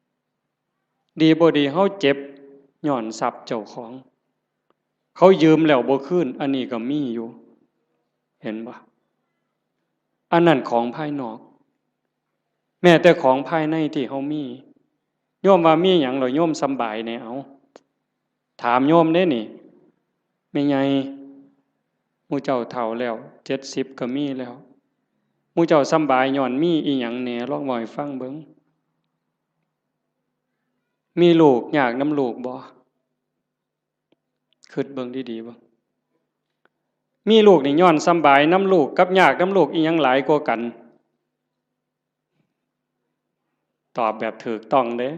ๆดีบ่ดีเฮาเจ็บย้อนทรัพย์เจ้าของเขายืมแล้วบ่คืนอันนี้ก็มีอยู่เห็นบ่อันนั้นของภายนอกแม้แต่ของภายในที่เฮามีโยมว่ามีหยังเหรอโยมสำบายแน่เอาถามโยมเด้นี่แม่ใหญ่หมู่เจ้าเฒ่าแล้ว70ก็มีแล้วหมู่เจ้าสำบายย้อนมีอีหยังแหน่ลองเว้าให้ฟังเบิ่งมีลูกยากนำลูกบ่คิดเบิ่งดีๆบ่มีลูกนี่ย้อนสำบายนำลูกกับยากนำลูกอีหยังหลายกว่ากันตอบแบบถูกต้องเด้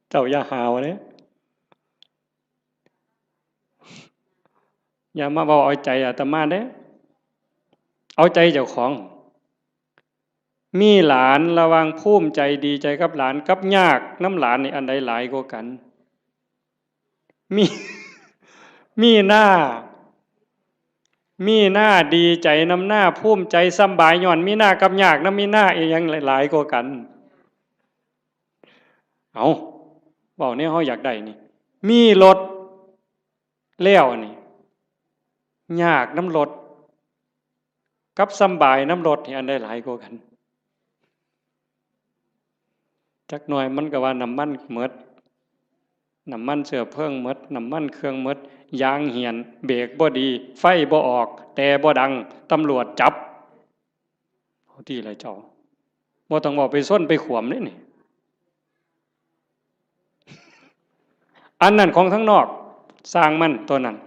เจ้าอย่าหาวเด้อย่ามาเว้าเอาใจอาตมาเด้เอาใจเจ้าของมีหลานระวังภูมิใจดีใจกับหลานกับยากน้ำหลานนี่อันใดหลายกว่ากันมีมีหน้าดีใจน้ำหน้าภูมิใจสำบายย้อนมีหน้ากับยากน้ำมีหน้าอีหยังหลายกว่ากันเอาเว้าเนี่ยเฮาอยากได้นี่มีรถแล้วนี่ยากน้ำรถกับสำบายน้ำรถนี่อันใดหลายกว่ากันจักหน่อยมันก็ว่าน้ำมันหมดน้ำมันเชื้อเพลิงหมดน้ำมันเครื่องหมดยางเหี่ยนเบรกบ่ดีไฟบ่ออกแต่บ่ดังตำรวจจับเอาที่ไรเจ้าบ่ต้องบอกไปส้นไปขวมนี่อันนั้นของทั้งนอกสร้างมันตัวนั้น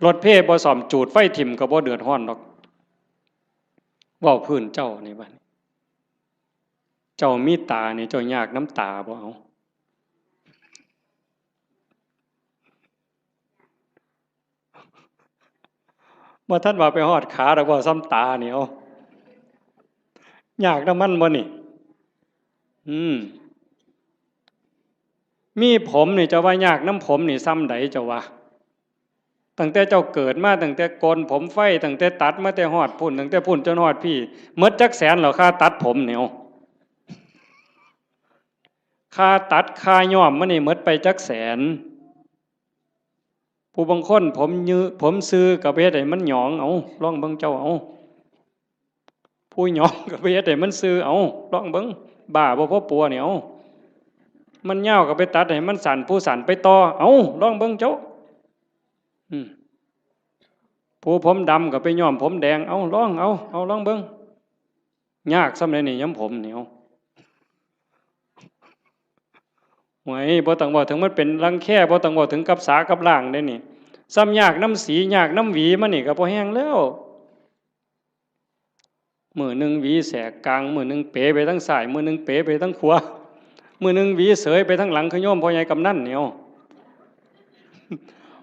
รถเพ่บ่ซ่อมจูดไฟถิ่มก็บ่เดือดร้อนดอกเว้าพื้นเจ้านี่บัดเจ้ามีตานี่เจ้ายากน้ำตาบ่เอาบ่ทันว่าไปฮอดขาดอกบ่ซ้ำตานี่เอายากน้ำมันบ่นี่มีผมนี่จะว่ายากน้ำผมนี่ซ้ำใดเจ้าว่าตั้งแต่เจ้าเกิดมาตั้งแต่โกนผมไฟตั้งแต่ตัดมาแต่ฮอดพุ่นตั้งแต่พุ่นจนฮอดพี่หมดจักแสนเหรอค่าตัดผมเนี่ยค่าตัดค่าย้อมมันนี่หมดไปจักแสนผู้บางคนผมยื้อผมซื้อกับเฮ็ดให้มันหยองเอาลองเบิ่งเจ้าเอาผู้หยองกับเฮ็ดให้มันซื้อเอาลองเบิ่งบ้าบ่พอปัวเนี่ยเอามันยาวก็ไปตัดให้มันสั่นผู้สั่นไปต่อเอาลองเบิ่งเจ้าผู้ผมดำก็ไปย้อมผมแดงเอาลองลองเบิ่งยากสำาใดนี่ย้ำผมนี่เอาหวยบ่ต้องบอกถึงมันเป็นรังแค่บ่ต้องบอกถึงกับสากับล่างได้นี่ซ้ำยากน้ำสียากน้ำหวีมันนี่ก็พอแห้งแล้วมือหนึ่งหวีแสกกลางมือหนึ่งเป๋ไปทั้งซ้ายมือหนึ่งเป๋ไปทั้งขวามือหนึ่งหวีเสยไปทั้งหลังขย่มพ่อใหญ่กำนันเนี่ย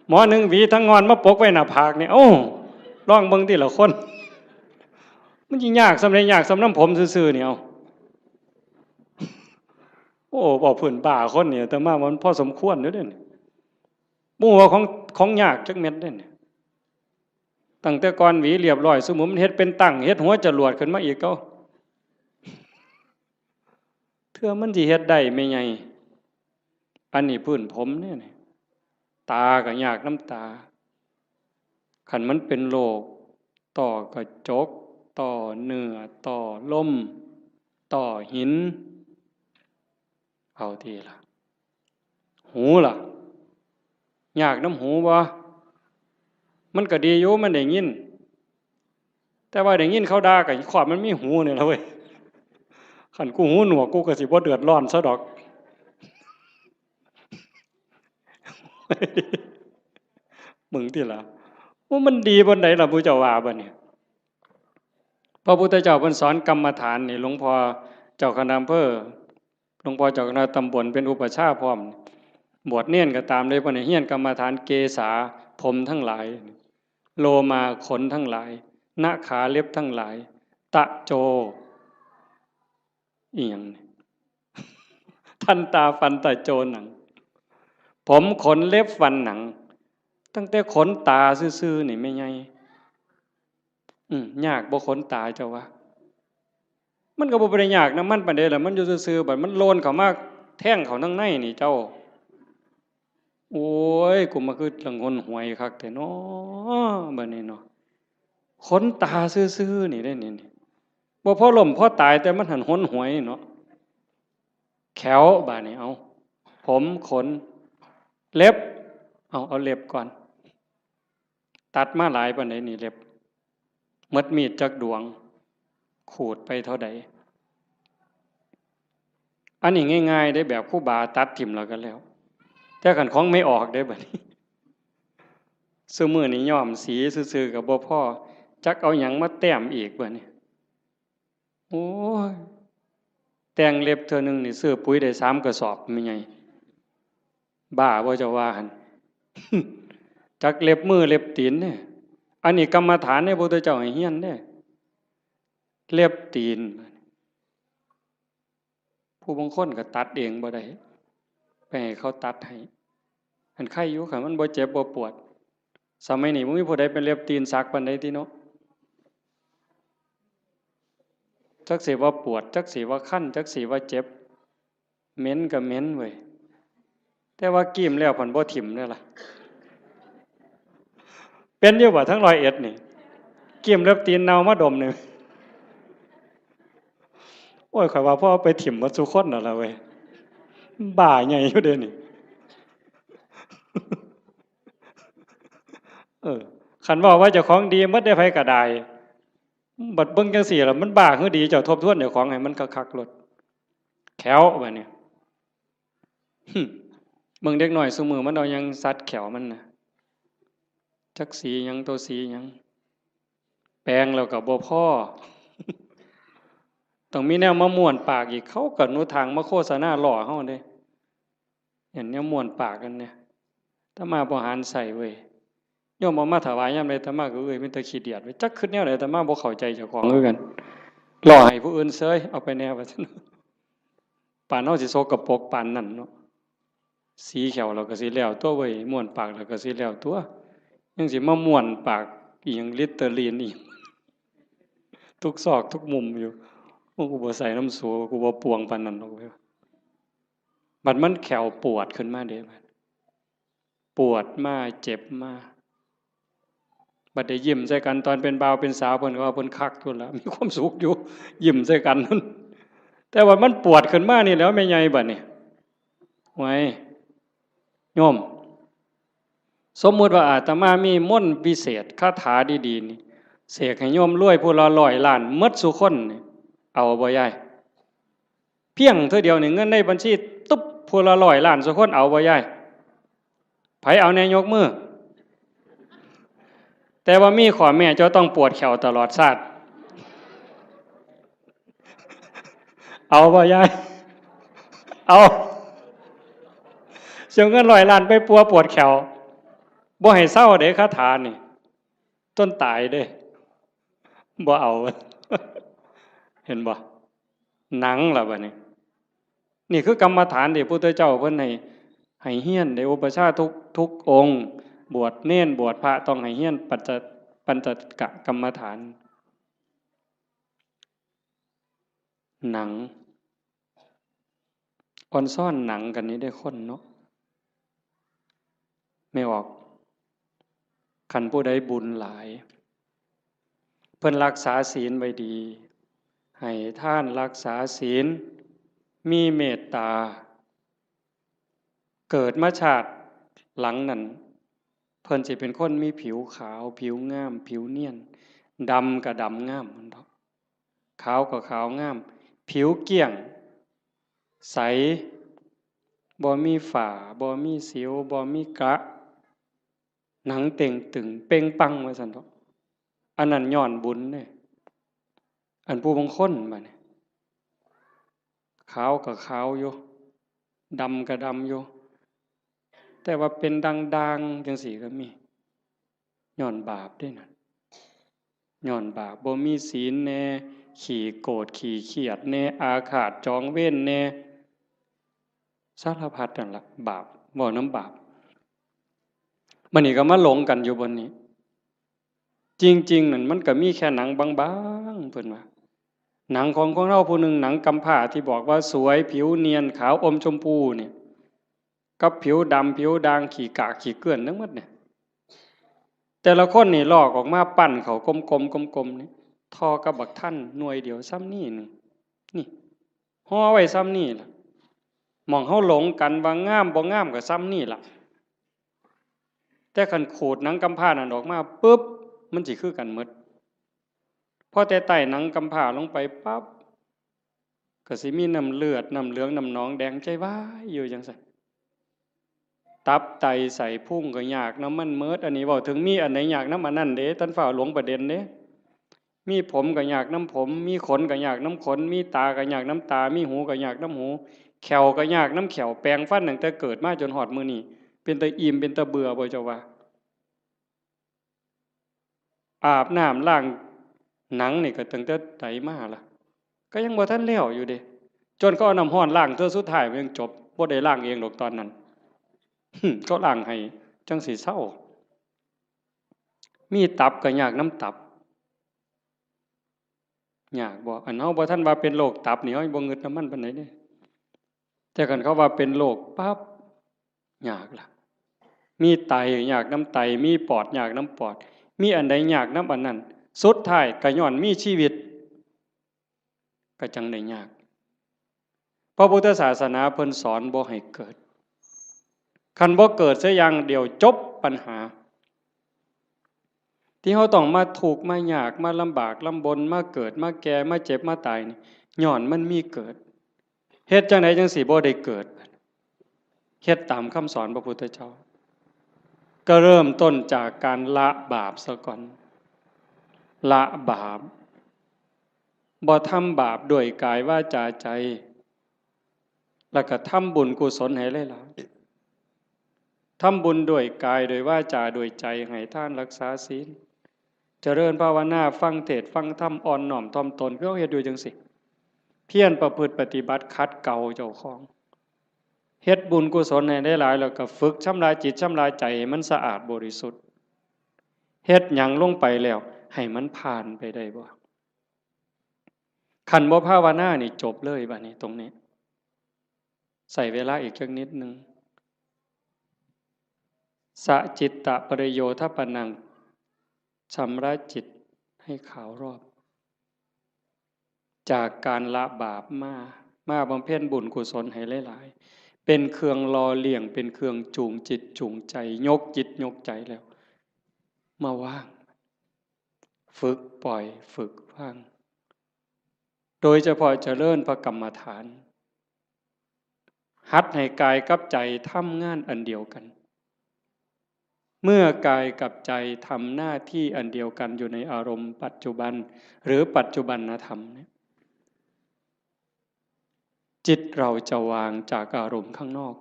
หมอหนึ่งหวีทั้งงอนมาปกไว้หน้าผากเนี่ยโอ้ร้องเบิ่งที่ละคนมันยิ่งยากสำเร็จยากสำน้ำผมซื่อๆเนี่ยโอ้บอกผื่นป่าคนเนี่ยแต่มามันพอสมควรเด้อเนี่ยมู่ว่าของยากจักเม็ดเด้เนี่ยตั้งแต่ก่อนหวีเรียบร้อยสมมุติมันเฮ็ดเป็นตั้งเฮ็ดหัวจรวดขึ้นมาอีกก็เทื่อมันสิเฮ็ดได้ไม่ไงอันนี้พื้นผมเนี่ยตาก็ยากน้ำตาขันมันเป็นโรคต่อกระจกต่อเนื้อต่อลมต่อหินเอาทีละหูล่ะยากน้ำหูบ่มันก็ดีอยู่มันได้ยินแต่ว่าได้ยินเขาด่าก็ขอบมันมีหูเนี่ยละเว้ยขันกูหูหนวกกูก็สิบ่เดือดร้อนซะดอกมึงที่ละว่ามันดีบนไหนล่ะพุทธเจ้าว่าบ่เนี่ยพระพุทธเจ้าเพิ่นสอนกรรมฐานนี่หลวงพ่อเจ้าคณะอำเภอหลวงพ่อเจ้าคณะตำบลเป็นอุปชฌาย์พร้อมบวชเนียนก็ตามเลยเพิ่นเฮียนกรรมฐานเกษาผมทั้งหลายโลมาขนทั้งหลายหน้าขาเล็บทั้งหลายตะโจอีหยังทันตาฟันตะโจหนังผมขนเล็บฟันหนัง ตั้งแต่ขนตาซื่อๆนี่ไม่ไงยากบ่ขนตาเจ้าวะมันก็บ่ได้ยากนะมันปานใดล่ะมันอยู่ซื่อๆบัดมันโลนเข้ามาแท่งเข้าทั้งในนี่เจ้าโอ้ยกูมาคือละงนหวยคักแต่น้อบัดนี้เนาะขนตาซื่อๆนี่ได้นี่บ่พอล้มพอตายแต่มันหันหนหวยเนาะแขวบาดนี้เอาผมขนเล็บเอาเล็บก่อนตัดมาหลายปานใดนี่เล็บหมดมีดจักดวงขูดไปเท่าใดอันนี้ง่ายๆได้แบบครูบาตัดทิ่มแล้วกันแล้วแต่คันของไม่ออกได้บัดนี้ซุมื้อนี้ย้อมสีซื่อๆก็บ่พอจักเอาหยังมาแต้มอีกบัดนี้โอ้ยแต่งเล็บเทื่อนึงนี่ซื้อปุ๋ยได้3กระสอบแม่ใหญ่บ้าบ่จะว่าหั่น จักเล็บมือเล็บตีนเนี่ยอันนี้กรรมฐานในพระพุทธเจ้าให้เฮียนเด้เล็บตีนผู้บางคนก็ตัดเองบ่ได้ไปให้เขาตัดให้อันไข้อยู่ค่ะมันบ่เจ็บบ่ปวดสมัยนี้บ่มีผู้ใดเป็นเล็บตีนสักปานใดติเนาะจักสิว่าปวดจักสิว่าคันจักสิว่าเจ็บเหม็นก็เหม็นเว้ยแต่ว่ากีมแล้วเพิ่นบ่ถิ่มเด้อล่ะเป็นอยู่บ่ทั้ง101นี่กีมเล็บตีนเน่ามาดมนึงโอ้ยข่อยว่าพ่อไปถิ่มหมดทุกคนนั่นล่ะเว้ยบ้าใหญ่อยู่เด้นี่คันว่าเจ้าของดีหมดได้ไผก็ได้บัดเบิ่งจังซี่ล่ะมันบ้าคือดีเจ้าทบทวนเจ้าของให้มันคักๆโลดแขวบัดนี้เบิ่งเด็กน้อยซุมื้อมันเอาหยังสัดแขวมันน่ะจักสีหยังตัวสีหยังแปลงแล้วก็บ่พอต้องมีแนวมาม่วนปากอีกเขาก็หนูทางมาโฆษณาล่อเฮาเด้เห็นแนวม่วนปากกันเนี่ยถ้ามาบ่หารใส่เว้ยโยมเอามาถวายยามใดอาตมาก็มีแต่ขี้เดียดไว้จักคิดแนวใดอาตมาบ่เข้าใจเจ้าของคือกันล่อให้ผู้อื่นเสยเอาไปแนวว่าซั่นปานเฮาสิโซกปรกปานนั้นเนาะสีแขวเราก็สิแล้วตัวเว้ยม่วนปากเราก็สิแล้วตัวยังสิมาม่วนปากอีหยังลิตเตอรีนอีกทุกซอกทุกมุมอยู่กูบ่ใส่น้ำสูกูบ่ปวงปานนั้นดอกเว้ยบัดมันแขวปวดขึ้นมาเด้บัดปวดมาเจ็บมาบัดได้ยิ้มใส่กันตอนเป็นบ่าวเป็นสาวเพิ่นก็ว่าเพิ่นคักพุ่นล่ะมีความสุขอยู่ยิ้มใส่กันนั่นแต่ว่ามันปวดขึ้นมานี่แล้วแม่ใหญ่บัดนี้ไว้โยมสมมุติว่าอาตมามีมนต์พิเศษคาถาดีๆนี่เสกให้โยมรวยผู้ละ100 ล้านหมดซุคนนี่เอาบ่ยายเพียงเท่าเดียวนี่เงินในบัญชีตุ๊บผู้ละ100 ล้านซุคนเอาบ่ยายไผเอาแน่ยกมือแต่ว่ามีข้อแม้เจ้าต้องปวดแขวตลอดชาติเอาบ่ยายเอาเสียเงิน100 ล้านไปปัวปวดแขวบ่ให้เศร้าเด้คาถานี่ต้นตายเด้บ่เอาเห็นบ่หนังล่ะบัดนี้นี่คือกรรมฐานที่พระพุทธเจ้าเพิ่นให้เฮียนได้อุปชาทุกองค์บวชเน้นบวชพระต้องให้เฮียนปัญจกะกรรมฐานหนังออนซ่อนหนังกันนี้ได้คนเนาะไม่ออกคันผู้ใดบุญหลายเพิ่นรักษาศีลไว้ดีให้ท่านรักษาศีลมีเมตตาเกิดมาชาติหลังนั้นเพิ่นสิเป็นคนมีผิวขาวผิวงามผิวเนียนดำก็ดำงามมันเนาะขาวก็ขาวงามผิวเกลี้ยงใสบ่มีฝ้าบ่มีสิวบ่มีกระหนังเต่งตึงเป่งปังว่าซั่นเนาะอันนั้นย้อนบุญเด้อันผู้บางคนบัดนี้ขาวก็ขาวอยู่ดำก็ดำอยู่แต่ว่าเป็นด่างๆจังซี่ก็มีย้อนบาปด้วยนั่นย้อนบาปบ่มีศีลแน่ขี้โกรธขี้เครียดแน่อาฆาตจองเวรแน่สารพัดนั่นล่ะบาปบ่น้ำบาป มันนี่ก็มาหลงกันอยู่บนนี้จริงๆนั่นมันก็มีแค่หนังบางๆเพิ่นว่าหนังของเราผู้หนึ่งหนังกำพร้าที่บอกว่าสวยผิวเนียนขาวอมชมพูเนี่ยกับผิวดำผิวด่างขี้กากขี้เกลื่อนทั้งหมดเนี่ยแต่ละคนนี่ลอกออกมาปั้นเขากลมๆนี่ทอกับบักท่านหน่วยเดียวซ้ำนี่นึงนี่ห่อไว้ซ้ำนี่ล่ะมองเฮาหลงกันว่างามบ่งามก็ซ้ำนี่ล่ะแต่คันขูดหนังกำพร้านั่นออกมาปึ๊บมันสิคือกันหมดพอแต่ไต่หนังกำพร้าลงไปปั๊บก็สิมีน้ำเลือดน้ำเหลืองน้ำหนองแดงใจว้ายอยู่จังซั่นตับไตใส่พุ่งก็ยากน้ำมันเมิดอันนี้เว้าถึงมีอันไหนยากน้ำอันนั้นเด้ท่านฝ่าหลวงประเด็นเด้มีผมก็ยากน้ำผมมีขนก็ยากน้ำขนมีตาก็ยากน้ำตามีหูก็ยากน้ำหูแขวก็ยากน้ำแขวแปลงฟันตั้งแต่เกิดมาจนหอดมื้อนี้เป็นตาอิ่มเป็นตาเบื่อบ่เจ้าว่าอาบน้ำล้างหนังนี่ก็ตั้งแต่ไตมาล่ะก็ยังบ่ทันแล้วอยู่เด้จนก็เอาน้ำร้อนล้างเทื่อสุดท้ายมันยังจบบ่ได้ล้างเองดอกตอนนั้นก็ล้างให้จังสิเศร้ามีตับก็ยากน้ำตับยากบ่อันเฮาบ่ทันว่าเป็นโรคตับนี่เฮาบ่งึดน้ำมันปานใดเด้แต่คันเขาว่าเป็นโรคปั๊บยากล่ะมีไตยากน้ำไตมีปอดยากน้ำปอดมีอันใดยากน้ำอันนั้นสุดท้ายก็ย้อนมีชีวิตก็จังได้ยากพระพุทธศาสนาเพิ่นสอนบ่ให้เกิดคันบ่เกิดซะอย่างเดียวจบปัญหาที่เฮาต้องมาทุกข์มายากมาลำบากลำบนมาเกิดมาแก่มาเจ็บมาตายนี่ย้อนมันมีเกิดเฮ็ดจังไดจังสิบ่ได้เกิดเฮ็ดตามคำสอนพระพุทธเจ้าก็เริ่มต้นจากการละบาปซะก่อนละบาปบ่ทำบาปด้วยกายวาจาใจแล้วก็ทำบุญกุศลให้หลายๆทำบุญด้วยกายด้วยวาจาด้วยใจให้ทานรักษาศีลเจริญภาวนาฟังเทศน์ฟังธรรมอ่อนน้อมถ่อมตนเพื่อเฮ็ดอยู่จังซี่เพียรประพฤติปฏิบัติขัดเกลาเจ้าของเฮ็ดบุญกุศลให้หลายๆแล้วก็ฝึกชำระจิตชำระใจให้มันสะอาดบริสุทธิ์เฮ็ดหยังลงไปแล้วให้มันผ่านไปได้บ่คันบ่ภาวนานี่จบเลยบัดนี้ตรงนี้ใส่เวลาอีกจักนิดนึงสะจิตตะปริโยทปนังชำระจิตให้ขาวรอบจากการละบาปมาบำเพ็ญบุญกุศลให้หลายๆเป็นเครื่องรอเลี้ยงเป็นเครื่องจูงจิตจูงใจยกจิตยกใจแล้วมาว่างฝึกปล่อยฝึกว่างโดยเฉพาะเจริญพระกรรมฐานหัดให้กายกับใจทำงานอันเดียวกันเมื่อกายกับใจทำหน้าที่อันเดียวกันอยู่ในอารมณ์ปัจจุบันหรือปัจจุบันธรรมเนี่ยจิตเราจะวางจากอารมณ์ข้างนอก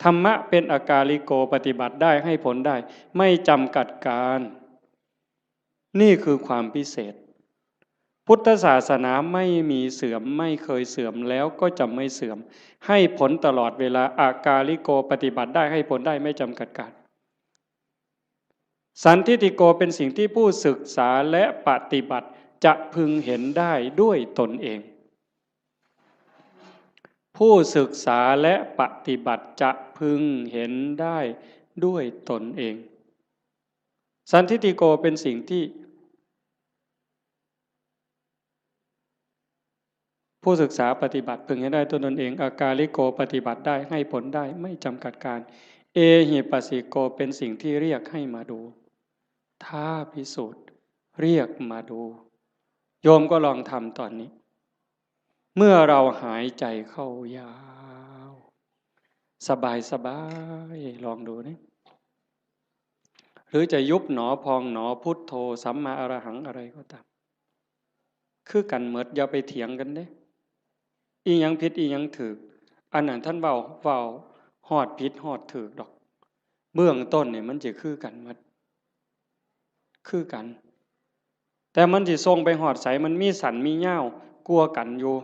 ธรรมะเป็นอากาลิโกปฏิบัติได้ให้ผลได้ไม่จำกัดการนี่คือความพิเศษพุทธศาสนาไม่มีเสื่อมไม่เคยเสื่อมแล้วก็จะไม่เสื่อมให้ผลตลอดเวลาอากาลิโกปฏิบัติได้ให้ผลได้ไม่จำกัดการสันทิฏฐิโกเป็นสิ่งที่ผู้ศึกษาและปฏิบัติจะพึงเห็นได้ด้วยตนเองผู้ศึกษาและปฏิบัติจะพึงเห็นได้ด้วยตนเองสันทิฏฐิโกเป็นสิ่งที่ผู้ศึกษาปฏิบัติพึงเห็นได้ตนเองอากาลิโกปฏิบัติได้ให้ผลได้ไม่จำกัดการเอหิปัสสิโกเป็นสิ่งที่เรียกให้มาดูท้าพิสูจน์เรียกมาดูโยมก็ลองทำตอนนี้เมื่อเราหายใจเข้ายาวสบายลองดูนี่หรือจะยุบหนอพองหนอพุทโธสัมมาอรหังอะไรก็ตามคือกันเหมิดอย่าไปเถียงกันเด้อีหยังผิดอีหยังถูกอันนั้นท่านเว้าฮอดผิดฮอดถูกดอกเบื้องต้นเนี่ยมันจะคือกันหมดคือกันแต่มันสิส่งไปฮอดไสมันมีสันมีเหย้ากลัวกันอยู่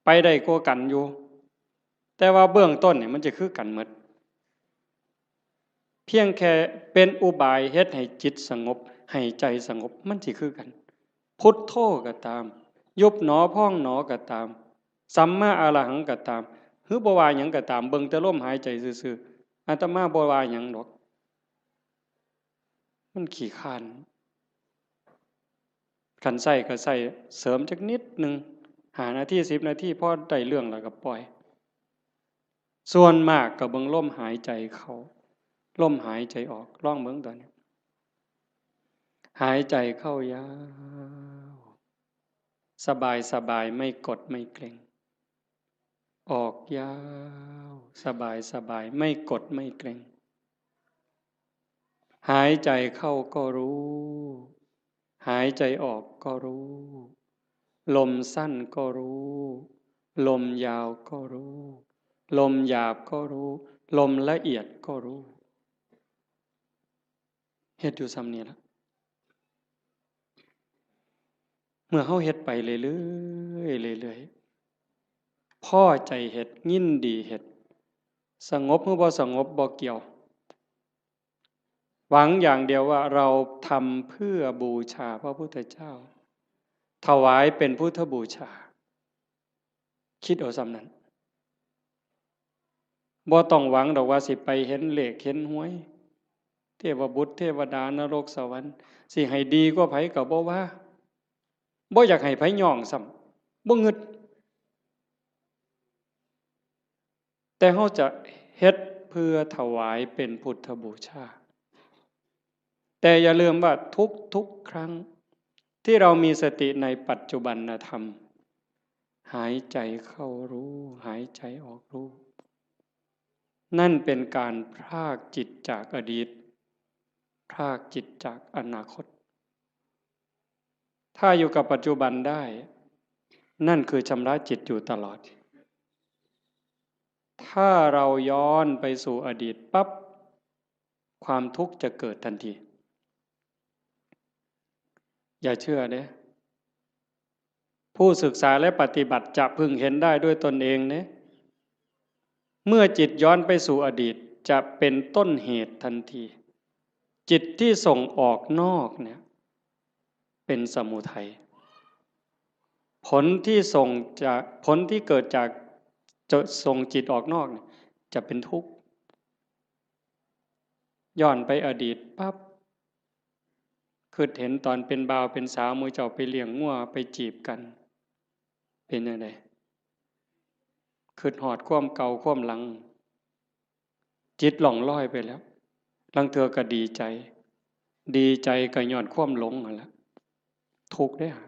ไปได้กลัวกันอยู่แต่ว่าเบื้องต้นเนี่ยมันจะคือกันหมด พียงแค่เป็นอุบายเฮ็ดให้จิตสงบให้ใจสงบมันสิคือกันพุทโธก็ตามยุบหนอพองหนอก็ตามสัมมาอรหังก็ตามหรือบ่ว่าหยังก็ตามเบิ่งแต่ลมหายใจซื่อๆอาตมาบ่ว่าหยังดอกมันขี้คร้านคันใส่ก็ใส่เสริมจักนิดนึง5 นาที10 นาทีพอได้เรื่องแล้วก็ปล่อยส่วนมากก็เบิ่งลมหายใจเข้าลมหายใจออกลองเบิ่งตอนนี้หายใจเข้ายาวสบายสบายไม่กดไม่เกร็งออกยาวสบายสบายไม่กดไม่เกร็งหายใจเข้าก็รู้หายใจออกก็รู้ลมสั้นก็รู้ลมยาวก็รู้ลมหยาบก็รู้ลมละเอียดก็รู้เฮ็ดอยู่ซ้ำนี้ล่ะเมื่อเฮาเฮ็ดไปเรื่อยๆเรื่อยๆพอใจเฮ็ดยินดีเฮ็ดสงบหรือบ่สงบบ่เกี่ยวหวังอย่างเดียวว่าเราทำเพื่อบูชาพระพุทธเจ้าถวายเป็นพุทธบูชาคิดเอาซ้ำนั้นบ่ต้องหวังดอกว่าสิไปเห็นเลขเห็นหวยเทวบุตรเทวดานรกสวรรค์สิให้ดีกว่าไผก็บ่ว่าบ่อยากให้ไผย่องซ้ำบ่งึดแต่เฮาจะเฮ็ดเพื่อถวายเป็นพุทธบูชาแต่อย่าลืมว่าทุกครั้งที่เรามีสติในปัจจุบันธรรมหายใจเข้ารู้หายใจออกรู้นั่นเป็นการพรากจิตจากอดีตพรากจิตจากอนาคตถ้าอยู่กับปัจจุบันได้นั่นคือชำระจิตอยู่ตลอดถ้าเราย้อนไปสู่อดีตปั๊บความทุกข์จะเกิดทันทีอย่าเชื่อเด้ผู้ศึกษาและปฏิบัติจะพึงเห็นได้ด้วยตนเองเด้เมื่อจิตย้อนไปสู่อดีตจะเป็นต้นเหตุทันทีจิตที่ส่งออกนอกเนี่ยเป็นสมุทัยผลที่เกิดจากจะส่งจิตออกนอกเนี่ยจะเป็นทุกข์ย้อนไปอดีตปั๊บคือเห็นตอนเป็นบ่าวเป็นสาวมือเจ้าไปเลี้ยงงัวไปจีบกันเป็นยังไงคือหอดความเก่าความหลังจิตหล่องลอยไปแล้วลังเธอก็ดีใจก็ย้อนความหลงนั่นแหละทุกข์ได้ฮะ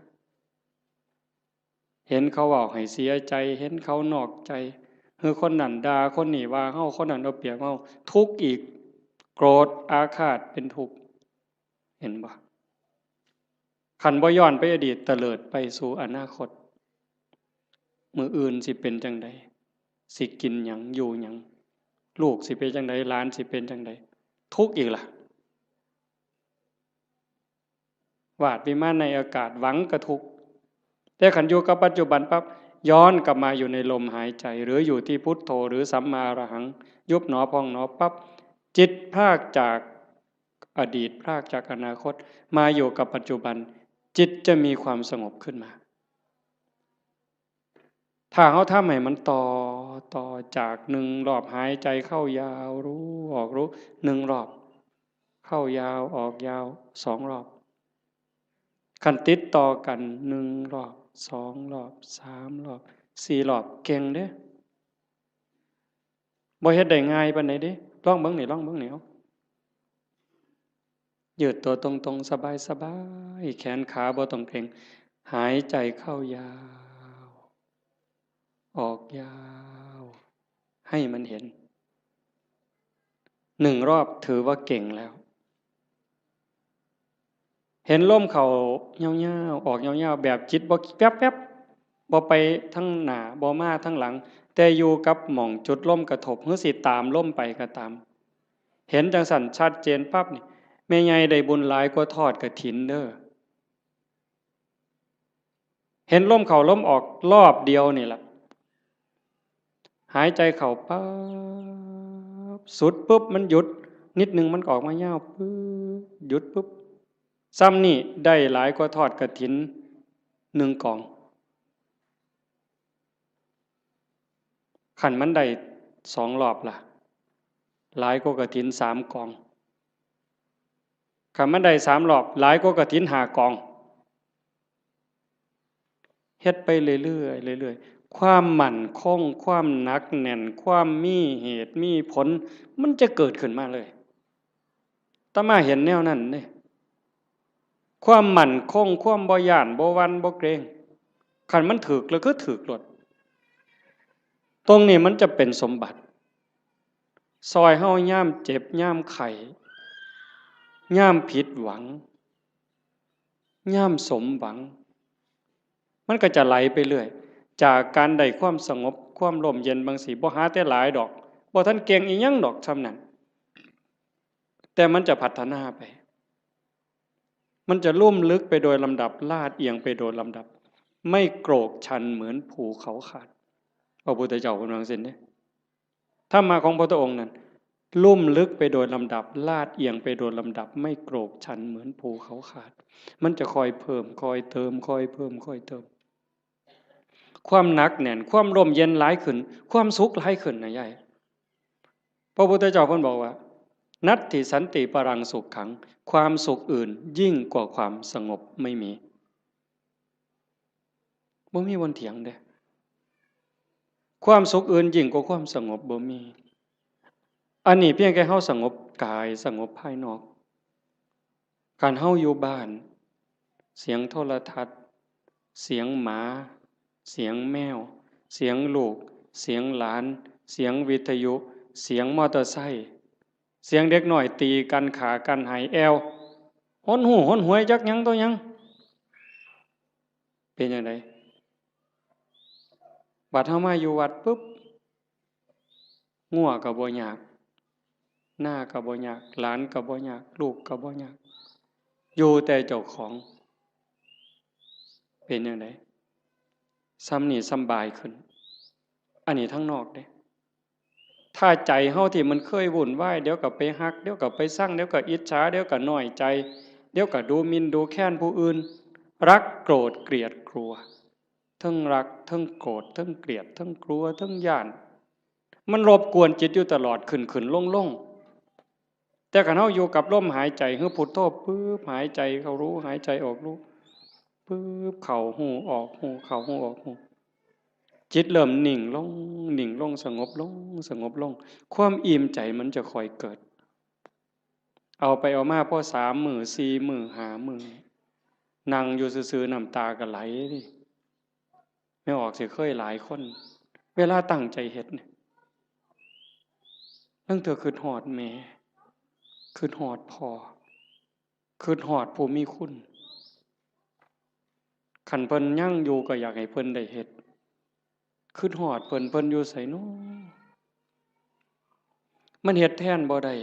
เห็นเขาบอกให้เสียใจเห็นเขานอกใจคือคนนั้นด่าคนนี้ว่าเฮาคนนั้นเอาเปรียบเฮาทุกข์อีกโกรธอาฆาตเป็นทุกข์เห็นบ่ขันบ่ย้อนไปอดีตเตลิดไปสู่อนาคตมื้ออื่นสิเป็นจังใดสิกินหยังอยู่หยังลูกสิเป็นจังใดหลานสิเป็นจังใดทุกข์อีกล่ะวาดวิมานในอากาศหวังกระทุกข์แต่ขันอยู่กับปัจจุบันปั๊บย้อนกลับมาอยู่ในลมหายใจหรืออยู่ที่พุทโธหรือสัมมาอรหังยุบหนอพองหนอปั๊บจิตพรากจากอดีตพรากจากอนาคตมาอยู่กับปัจจุบันจิตจะมีความสงบขึ้นมาถ้าเขาทำให้มันต่อจาก1 รอบหายใจเข้ายาวรู้ออกรู้1 รอบเข้ายาวออกยาว2 รอบขันติดต่อกัน1 รอบ2 รอบ3 รอบ4 รอบเก่งเด้บ่เฮ็ดได้ง่ายปานใดเด้ลองเบิ่งนี่เอายืดตัวตรงๆสบายๆแขนขาบ่ต้องเกร็งหายใจเข้ายาวออกยาวให้มันเห็น1 รอบถือว่าเก่งแล้วเห็นลมเข้ายาวๆออกยาวๆแบบจิตบ่แป๊บๆบ่ไปทั้งหน้าบ่มาทั้งหลังแต่อยู่กับหม่องจุดลมกระทบหรือสิตามลมไปก็ตามเห็นจังสั่นชัดเจนปั๊บนี่แม่ใหญ่ได้บุญหลายกว่าทอดกฐินเด้อเห็นลมเข้าลมออกรอบเดียวนี่ล่ะหายใจเข้าปั๊บสุดปุ๊บมันหยุด นิดนึงมันออกมายาวปึ๊บหยุดปุ๊บซ้ำนี่ได้หลายกว่าทอดกฐิน1 กองขันมันได้2 รอบล่ะหลายกว่ากฐิน3 กองขันมันได้3 รอบหลายกว่ากฐิน5 กองเฮ็ดไปเรื่อยๆเรื่อยๆความมั่นคงความหนักแน่นความมีเหตุมีผลมันจะเกิดขึ้นมาเลยอาตมาเห็นแนวนั้นเด้ความมั่นคงความบ่ย้านบ่หวั่นบ่เกรงคันมันถูกแล้วก็ถูกหลดตรงนี้มันจะเป็นสมบัติซอยเฮาย่ามเจ็บย่ามไข้ย่ามผิดหวังย่ามสมหวังมันก็จะไหลไปเรื่อยจากการได้ความสงบความร่มเย็นบางสีบ่หาแต่หลายดอกบ่ทันเก่งอีหยังดอกทำนั้นแต่มันจะพัฒนาไปมันจะลุ่มลึกไปโดยลำดับลาดเอียงไปโดยลำดับไม่โกรกชันเหมือนภูเขาขาดพระพุทธเจ้าพูดว่าซั่นเด้ธรรมะของพระองค์นั้นลุ่มลึกไปโดยลำดับลาดเอียงไปโดยลำดับไม่โกรกชันเหมือนภูเขาขาดมันจะคอยเพิ่มคอยเติมคอยเพิ่มคอยเติมความหนักแน่นความร่มเย็นหลายขึ้นความสุขหลายขึ้นนะยายพระพุทธเจ้าเพิ่นบอกว่านัตถิสันติปรังสุขขังความสุขอื่นยิ่งกว่าความสงบไม่มีบ่มีบนเถียงเด้ความสุขอื่นยิ่งกว่าความสงบบ่มีอันนี้เพียงแค่เฮาสงบกายสงบภายนอกการเฮาอยู่บ้านเสียงโทรทัศน์เสียงหมาเสียงแมวเสียงลูกเสียงหลานเสียงวิทยุเสียงมอเตอร์ไซค์เสียงเด็กน้อยตีกันขากันหายแอวหนหูหนหวยจักหยังตัวหยังเป็นจังไดบัดเฮามาอยู่วัดปุ๊บงัวก็บ่ยากหน้าก็บ่ยากหลานก็บ่ยากลูกก็บ่ยากอยู่แต่เจ้าของเป็นจังไดซ้ำนี่สำบายขึ้นอันนี้ทั้งนอกเด้ถ้าใจเฮาที่มันเคยวุ่นวายเดี๋ยวก็ไปฮักเดี๋ยวก็ไปสั่งเดี๋ยวก็อิจฉาเดี๋ยวก็น้อยใจเดี๋ยวก็ดูหมิ่นดูแค้นผู้อื่นรักโกรธเกลียดกลัวทั้งรักทั้งโกรธทั้งเกลียดทั้งกลัวทั้งย้านมันรบกวนจิตอยู่ตลอดขึ้นลงแต่คันเฮาอยู่กับลมหายใจคือพุทโธปึ๊บหายใจเข้ารู้หายใจออกรู้ปึ๊บเข้าหูออกหูเข้าหูออกหูจิตเริ่มนิ่งลงสงบลงสงบลงความอิ่มใจมันจะค่อยเกิดเอาไปเอามาพอ3 มื้อ4 มื้อ5 มื้อนั่งอยู่ซื่อๆน้ำตาก็ไหลดิไม่ออกสิเคยหลายคนเวลาตั้งใจเฮ็ดเนี่ยตั้งเถื่อคิดฮอดแม่คิดฮอดพ่อคิดฮอดผู้มีคุณคันเพิ่นยังอยู่ก็อยากให้เพิ่นได้เฮ็ดคิดฮอดเพิ่นอยู่ไสน้อมันเฮ็ดแทนบ่ได้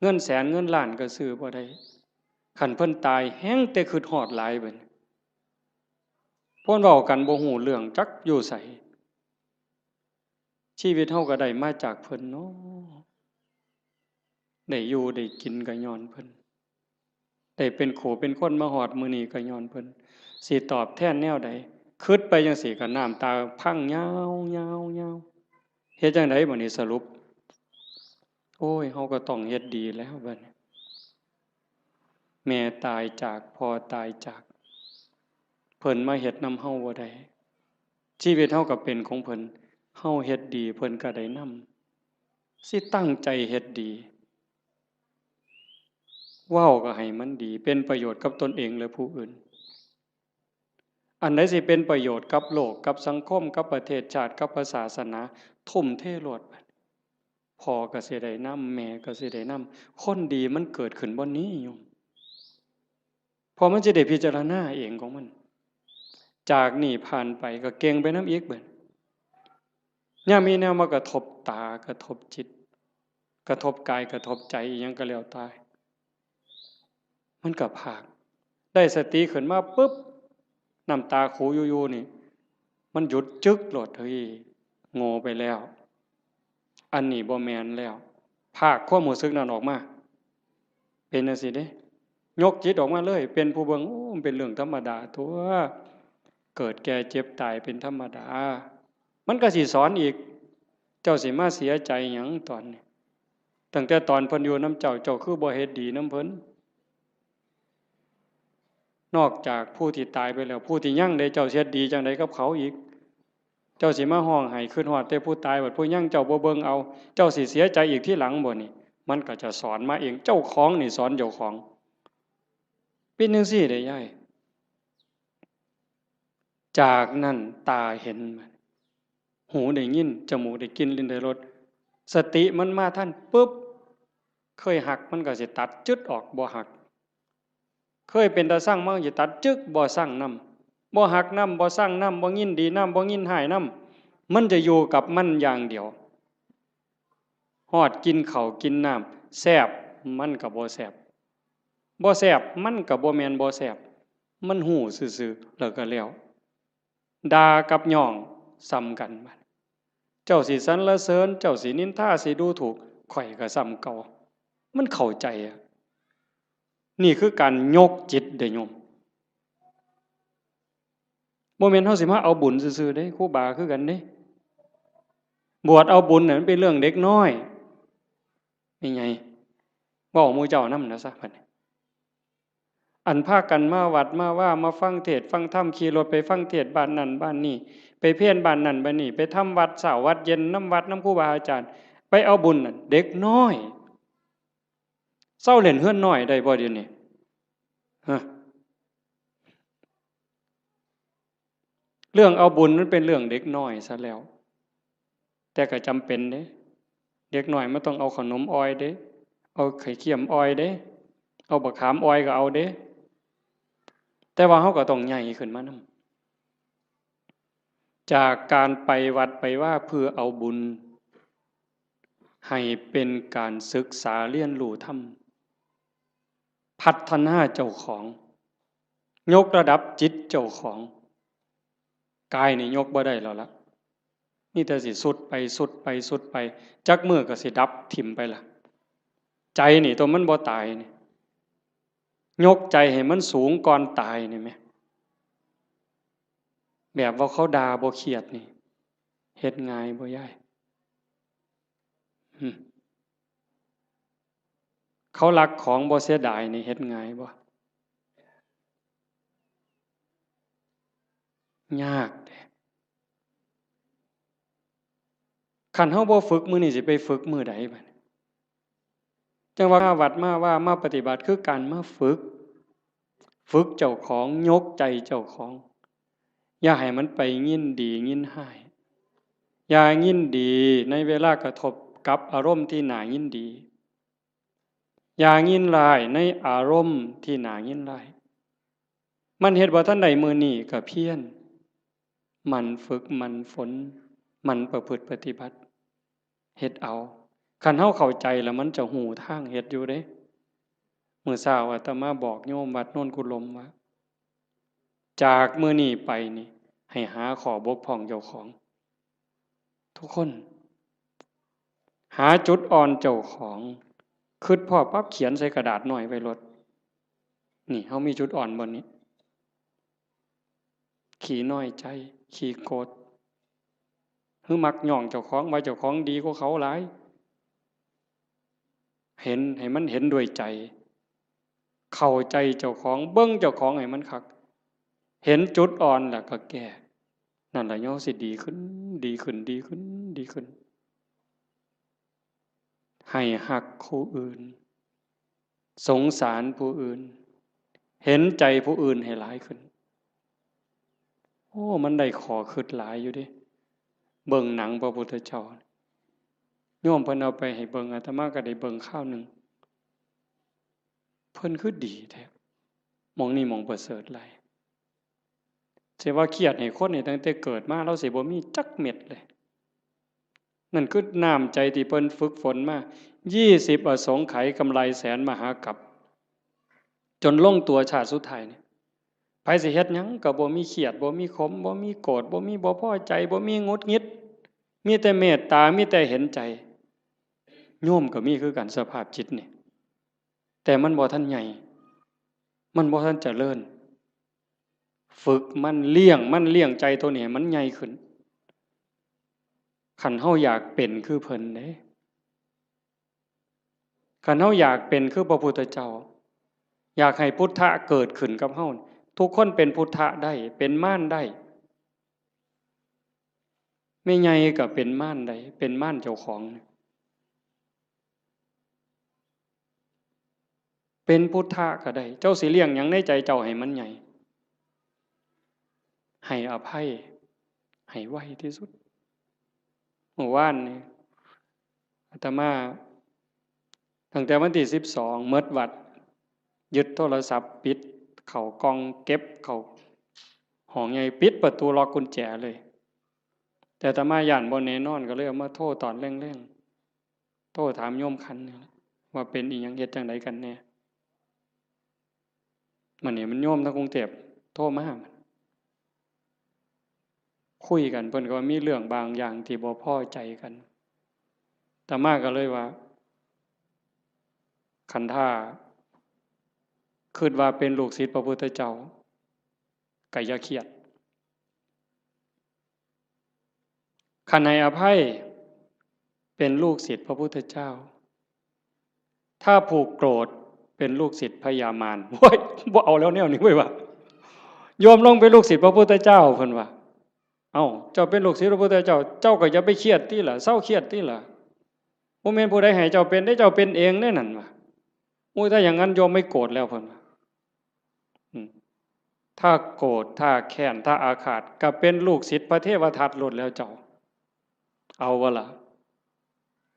เงินแสนเงินล้านก็ซื้อบ่ได้คันเพิ่นตายแฮงแต่คิดฮอดหลายเบิดเพิ่นเว้ากันบ่ฮู้เรื่องจักอยู่ไสชีวิตเฮาก็ได้มาจากเพิ่นเนาะได้อยู่ได้กินก็ย้อนเพิ่นได้เป็นขู่เป็นคนมาฮอดมื้อนี้ก็ย้อนเพิ่นสิตอบแทนแนวใดคิดไปจังซี่ก็น้ำตาพังยาวๆๆเฮ็ดจังไดบัดนี้สรุปโอ้ยเฮาก็ต้องเฮ็ดดีแล้วบัดนี้แม่ตายจากพ่อตายจากเพิ่นมาเฮ็ดนำเฮาบ่ได้ชีวิตเฮาก็เป็นของเพิ่นเฮาเฮ็ดดีเพิ่นก็ได้นำสิตั้งใจเฮ็ดดีเว้าก็ให้มันดีเป็นประโยชน์กับตนเองและผู้อื่นอันใดสิเป็นประโยชน์กับโลกกับสังคมกับประเทศชาติกับศาสนาทุ่มเทโลดบัดพ่อก็สิได้นำแม่ก็สิได้นำคนดีมันเกิดขึ้นบ่นี้โยมพอมันสิได้พิจารณาเองของมันจากนี่ผ่านไปก็เก่งไปนำอีกเบิดยามมีแนวมากระทบตากระทบจิตกระทบกายกระทบใจอิหยังก็แล้วแต่มันก็พากได้สติขึ้นมาปึ๊บน้ำตาขูอยู่ๆนี่มันหยุดจึกโลดเฮ้ยโง่ไปแล้วอันนี้บ่แม่นแล้ว ภาคความรู้สึกนั้นออกมาเป็นจังซี่เด้ยกจิตออกมาเลยเป็นผู้เบิ่งโอ้มันเป็นเรื่องธรรมดาตัวเกิดแก่เจ็บตายเป็นธรรมดามันก็สิสอนอีกเจ้าสิมาเสียใจหยังตอนนี้ตั้งแต่ตอนเพิ่นอยู่นำเจ้าคือบ่เฮ็ดดีนำเพิ่นนอกจากผู้ที่ตายไปแล้วผู้ที่ยังได้เจ้าเฮ็ดดีจังไดกับเขาอีกเจ้าสิมาห้องไห้ขึ้นฮอดแต่ผู้ตายบัดผู้ยังเจ้าบ่เบิ่งเอาเจ้าสิเสียใจอีกที่หลังบ่นี่มันก็จะสอนมาเองเจ้าของนี่สอนเจ้าของเป็นจังซี่ได้ยายจากนั้นตาเห็นหูได้ยินจมูกได้กลิ่นลิ้นได้รสสติมันมาท่านปุ๊บเคยหักมันก็สิตัดจึดออกบ่หักเคยเป็นตาสร้างมันสิตัดจึกบ่สร้างนำบ่หักนำบ่สร้างนำบ่ยินดีนำบ่ยินหายนำมันจะอยู่กับมันอย่างเดียวฮอดกินข้าวกินน้ำแซ่บมันก็บ่แซ่บบ่แซ่บมันก็บ่แม่นบ่แซ่บมันหู้ซื่อๆแล้วก็แล้วด่ากับย่องซ้ำกันบัดเจ้าสิสรรเสริญเจ้าสินินทาสิดูถูกข่อยก็ซ้ำเก่ามันเข้าใจอ่ะนี่คือการยกจิตเด้อโยมบ่แม่นเฮาสิมาเอาบุญซื่อๆเด้ครูบาคือกันเด้บวชเอาบุญน่ะมันเป็นเรื่องเด็กน้อยนี่ไงเว้าหมู่เจ้านำนะซะบัดนี้อันพากันมาวัดมาว่ามาฟังเทศน์ฟังธรรมขี่รถไปฟังเทศน์บ้านนั้นบ้านนี้ไปเพี้ยนบ้านนั้นบ้านนี้ไปทำวัดเช้าวัดเย็นน้ำวัดน้ำครูบาอาจารย์ไปเอาบุญน่ะเด็กน้อยเศร้าเล่นเฮือนน้อยได้บ่เดี๋ยวนี้ฮะเรื่องเอาบุญนั้นเป็นเรื่องเด็กน้อยซะแล้วแต่ก็จำเป็นเด้เด็กน้อยมันต้องเอาขนมอ้อยเด้เอาไข่เค็มอ้อยเด้เอาบักขามอ้อยก็เอาเด้แต่ว่าเฮาก็ต้องใหญ่ขึ้นมานำจากการไปวัดไปว่าเพื่อเอาบุญให้เป็นการศึกษาเรียนรู้ธรรมพัฒนาเจ้าของยกระดับจิตเจ้าของกายนี่ยกบ่ได้แล้วล่ะนี่แต่สิสุดไปสุดไปสุดไปจักมือก็สิดับถิ่มไปล่ะใจนี่ตัวมันบ่ตายนี่ยกใจให้มันสูงก่อนตายนี่แหมแบบว่าเขาด่าบ่เครียดนี่เฮ็ดง่ายบ่ยายเขารักของบ่เสียดายนี่เฮ็ดง่ายบ่ยากเด้คันเฮาบ่ฝึกมื้อนี้สิไปฝึกมื้อใดบัดจังว่าวัดมาว่ามาปฏิบัติคือการมาฝึกเจ้าของยกใจเจ้าของอย่าให้มันไปยินดียินหายอย่ายินดีในเวลากระทบกับอารมณ์ที่น่ายินดีอย่ายินร้ายในอารมณ์ที่น่ายินร้ายมันเฮ็ดบ่ทันใดมื้อนี้ก็เพียรมันฝึกมันฝนมันประพฤติปฏิบัติเฮ็ดเอาคันเฮาเข้าใจแล้วมันจะหูทางเฮ็ดอยู่เด้มื้อเช้าอาตมาบอกโยมวัดโน่นกุลมว่าจากมื้อนี้ไปนี่ให้หาข้อบกพร่องเจ้าของทุกคนหาจุดอ่อนเจ้าของคิดพอปั๊บเขียนใส่กระดาษหน่อยไว้รถนี่เฮามีจุดอ่อนบนนี้ขี้น้อยใจขี้โกรธคือมักย่องเจ้าของว่าเจ้าของดีกว่าเขาหลายเห็นให้มันเห็นด้วยใจเข้าใจเจ้าของเบิ่งเจ้าของให้มันคักเห็นจุดอ่อนแล้วก็แก้นั่นล่ะโยมสิดีขึ้นดีขึ้นดีขึ้นดีขึ้นให้ฮักผู้อื่นสงสารผู้อื่นเห็นใจผู้อื่นให้หลายขึ้นโอ้มันได้ขอคิดหลายอยู่ดิเบิ่งหนังพระพุทธเจ้าโยมเพิ่นเอาไปให้เบิ่งอาตมาก็ได้เบิ่งข้าวนึงเพิ่นคือดีแท้มองนี่มองประเสริฐหลายสิว่าเครียดให้คนนี่ตั้งแต่เกิดมาเราสิบ่มีจักเม็ดเลยนั่นคือน้ำใจที่เพิ่นฝึกฝนมา20อสงไขยกำไรแสนมหากัปจนลงตัวชาติสุดท้ายนี่ไผสิเฮ็ดหยังก็บ่มีเครียดบ่มีขมบ่มีโกรธบ่มีบ่พอใจบ่มีหงุดหงิดมีแต่เมตตามีแต่เห็นใจ โยมก็มีคือกันสภาพจิตนี่แต่มันบ่ทันใหญ่มันบ่ทันเจริญฝึกมันเลี้ยงใจตัวนี้มันใหญ่ขึ้นคันเฮาอยากเป็นคือเพิ่นเด้คันเฮาอยากเป็นคือพระพุทธเจ้าอยากให้พุทธะเกิดขึ้นกับเฮาทุกคนเป็นพุทธะได้เป็นม่านได้ไม่ใหญ่ก็เป็นม่านได้เป็นม่านเจ้าของเป็นพุทธะก็ได้เจ้าสิเลี้ยงหยังในใจเจ้าให้มันใหญ่ให้อภัยให้ไวที่สุดเมื่อวานนี่อาตมาตั้งแต่วันที่12เมิดวัดยึดโทรศัพท์ปิดเข้ากล่องเก็บเข้าห้องใหญ่ปิดประตูล็อกกุญแจเลยแต่อาตมาย่านบ่แน่นอนก็เลยเอามาโทรตอนแรงๆโทรถามโยมคันนี่ว่าเป็นอีหยังเฮ็ดจังไดกันแน่มันนี่มันโยมทางกรุงเทพโทรมาคุยกันเพิ่นก็ว่ามีเรื่องบางอย่างที่บ่พอใจกันอาตมาก็เลยว่าคันท่าคิดว่าเป็นลูกศิษย์พระพุทธเจ้าก็อย่าเครียดคันให้อภัยเป็นลูกศิษย์พระพุทธเจ้าถ้าผูกโกรธเป็นลูกศิษย์พญามารโว้ยบ่เอาแล้วแนวนี้เว้ยว่าโยมลงเป็นลูกศิษย์พระพุทธเจ้าเพิ่นว่าเอ้าเจ้าเป็นลูกศิษย์พระพุทธเจ้าเจ้าก็อย่าไปเครียดติล่ะเศร้าเครียดติล่ะบ่แม่นผู้ใดให้เจ้าเป็นได้เจ้าเป็นเองแน่นั่นว่าโอ้ยถ้าอย่างนั้นโยมไม่โกรธแล้วเพิ่นว่าถ้าโกรธถ้าแค้นถ้าอาฆาตก็เป็นลูกศิษย์พระเทวทัตหลุดแล้วเจ้าเอาวะล่ะ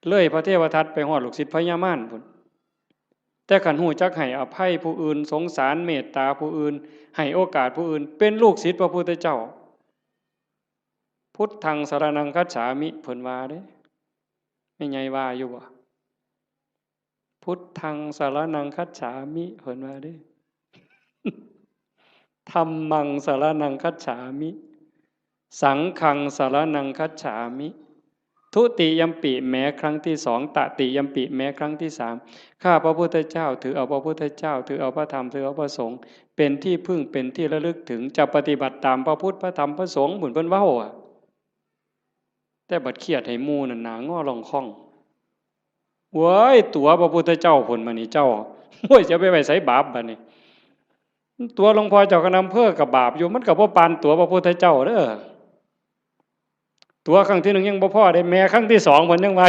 เลยพระเทวทัตไปฮอดลูกศิษย์พญามารพุ่นแต่ขันหูจักให้อภัยผู้อื่นสงสารเมตตาผู้อื่นให้โอกาสผู้อื่นเป็นลูกศิษย์พระพุทธเจ้าพุทธังสรณังคัจฉามิเพิ่นว่าเด้ไม่ไงว่าอยู่บ่พุทธังสรณังคัจฉามิเพิ่นว่าเด้ธัมมังสรณังคัจฉามิสังฆังสรณังคัจฉามิทุติยัมปิแม้ครั้งที่2ตติยัมปิแม้ครั้งที่3ข้าพระพุทธเจ้าถือเอาพระพุทธเจ้าถือเอาพระธรรมถือเอาพระสงฆ์เป็นที่พึ่งเป็นที่ระลึกถึงจะปฏิบัติตามพระพุทธพระธรรมพระสงฆ์บุญเพิ่นเว้าแต่บัดเครียดให้หมู่นั่นหนางอลองค่องเว้ยตัวพระพุทธเจ้าพุ่นมานี่เจ้าโอ้ยจะไปไว้ไสบาปบัดนี้ตัวหลวงพ่อเจ้าคณะอำเภอกับบาปอยู่มันก็บ่ปานตัวพระพุทธเจ้าเด้อตัวครั้งที่1ยังบ่พอได้แม้ครั้งที่2เพิ่นยังว่า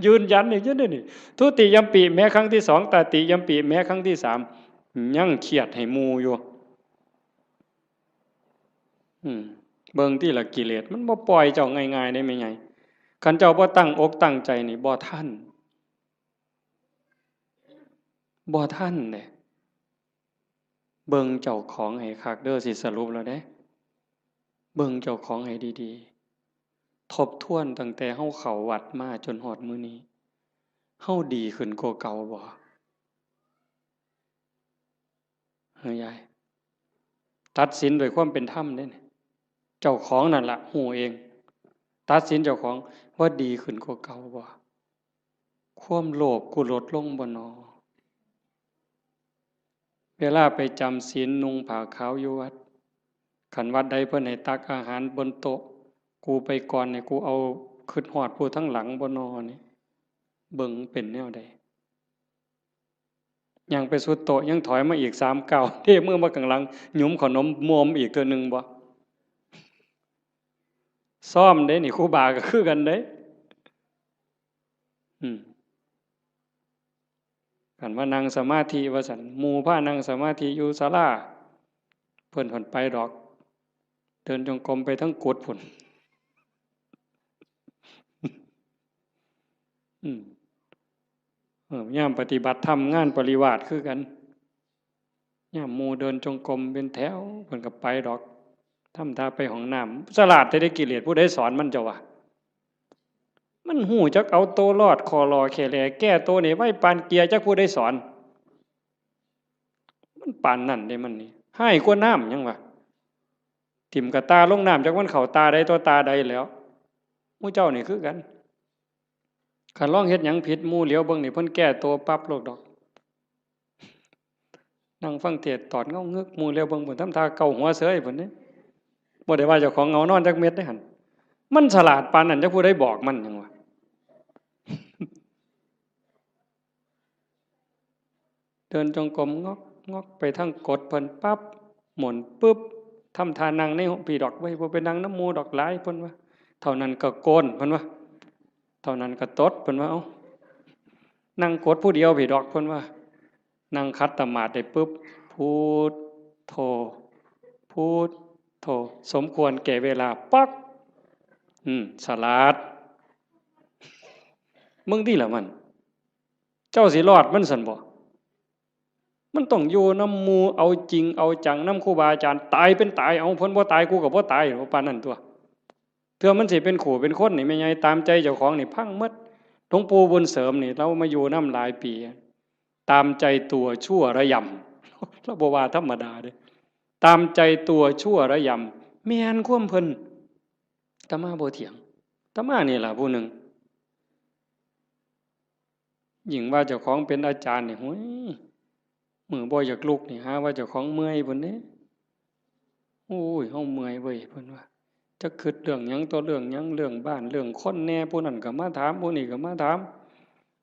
ยืนยันอีกอยู่นี่ทุติยัมปิแม้ครั้งที่2ตติยัมปิแม้ครั้งที่3ยังเครียดให้หมู่อยู่เบิ่งที่ละกิเลสมันบ่ปล่อยเจ้าง่ายๆได้แม่ใหญ่คันเจ้าบ่ตั้งอกตั้งใจนี่บ่ทันเด้เบิ่งเจ้าของให้คักเด้อสิสรุปแล้วเด้เบิ่งเจ้าของให้ดีๆทบทวนตั้งแต่เฮาเข้าวัดมาจนฮอดมื้อนี้เฮาดีขึ้นกว่าเก่าบ่เฮ้ยยายตัดสินด้วยความเป็นธรรมเด้เจ้าของนั่นล่ะฮู้เองตัดสินเจ้าของว่าดีขึ้นกว่าเก่าบ่ความโลภกูลดลงบ่น้อเวลาไปจำศีลนุ่งผ้าขาวอยู่วัดขันวัดใดเพิ่นให้ตักอาหารบนโต๊ะกูไปก่อนเนี่ยกูเอาขึ้นฮอดผู้ทั้งหลังบ่น้อนี่เบิ่งเป็นแนวใดยังไปสุดโต๊ะยังถอยมาอีก3ก้าวเทมือมาข้างหลังหยุมขนมมอมอีกเทื่อนึงบ่ซ้อมเด้นี่ครูบาก็คือกันเด้กันว่านั่งสมาธิว่าซั่นหมู่พานั่งสมาธิอยู่ศาลาเพิ่นไปดอกเดินจงกรมไปทั้งกุฏพุ่นยามปฏิบัติธรรมงานปริวาสคือกันยามหมู่เดินจงกรมเป็นแถวเพิ่นก็ไปดอกทำท่าไปห้องน้ำฉลาดได้กิเลสผู้ใดสอนมันเจ้าวะมันหูจักเอาโตรอดคอรอแค่แลแก้โตนี่ไว้ปานเกียจักผู้ใดสอนมันปานนั่นได้มันนี่ให้กว่าน้ำยังวะทิ่มกับตาลงน้ำจักมันเข้าตาใดตัวตาใดแล้วหมู่เจ้านี่คือกัน คันลองเฮ็ดหยังผิดหมู่เหลียวเบิ่งนี่เพิ่นแก้ตัวปั๊บโลดดอกนั่งฟังเทศน์ตอดเงาเงึกหมู่เหลียวเบิ่งเพิ่นทำท่าเกาหัวเสยเพิ่นเด้บ่ได้ว่าเจ้าของเงานอนจักเม็ดเด้หั่นมันฉลาดปานนั้นจักผู้ใดบอกมันหยังวะเดินจงกรมงอกงอกไปทางกดเพิ่นปั๊บหมุนปึ๊บทำท่านั่งในพี่ดอกไว้บ่ไปนั่งน้ำหมู่ดอกหลายเพิ่นว่าเท่านั้นก็โกนเพิ่นว่าเท่านั้นก็ตดเพิ่นว่าเอ้านั่งกดผู้เดียวพี่ดอกเพิ่นว่านั่งคัดตมาดได้ปึ๊บพุทโธพุทโธสมควรแก่เวลาปักสลาดมึงที่ละมันเจ้าสิรอดมันสั่นบ่มันต้องอยู่น้ำหมู่เอาจริงเอาจังน้ำครูบาอาจารย์ตายเป็นตายเอาเพิ่นบ่ตายกูก็บ่ตายปานนั้นตัวเทื่อมันสิเป็นขู่เป็นคนนี่แม่ใหญ่ตามใจเจ้าของนี่พังหมดหลวงปู่บุญเสริมนี่เรามาอยู่นำหลายปีตามใจตัวชั่วระยำเราบ่ว่าธรรมดาเด้ตามใจตัวชั่วระยำแม่นความเพิ่นอาตมาบ่เถียงอาตมานี่ล่ะผู้หนึ่งยิ่งว่าเจ้าของเป็นอาจารย์นี่โอ้ยมือบ่อยากลุกนี่หาว่าเจ้าของเมื่อยพุ่นเด้โอ้ยเฮาเมื่อยเว้ยเพิ่นว่าจะคิดเรื่องหยังต่อเรื่องหยังเรื่องบ้านเรื่องคนแน่ผู้นั้นก็มาถามผู้นี้ก็มาถาม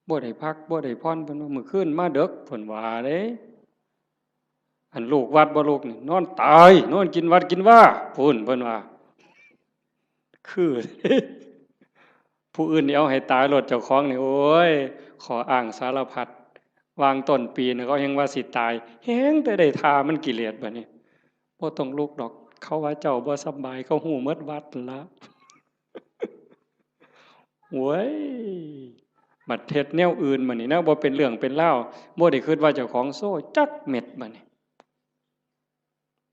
บ่ได้พักบ่ได้พรเพิ่นว่ามื้อคืนมาดึกเพิ่นว่าเด้อันลูกวัดบ่ลูกนี่นอนตายนอนกินวัดกินว่าพุ่นเพิ่นว่าคือผู้อื่นนี่เอาให้ตายรถเจ้าของนี่โอ้ยขออ้างสารพัดวางต้นปีนี่เขาแฮงว่าสิตายแฮงแต่ได้ทามันกิเลสบัดนี้บ่ต้องลุกดอกเขาว่าเจ้าบ่สบายเขาฮู้หมดวัดนั่นล่ะโว้ยบัดเฮ็ดแนวอื่นบัดนี้แนวบ่เป็นเรื่องเป็นราวบ่ได้คิดว่าเจ้าของโซ่จักเม็ดบัดนี้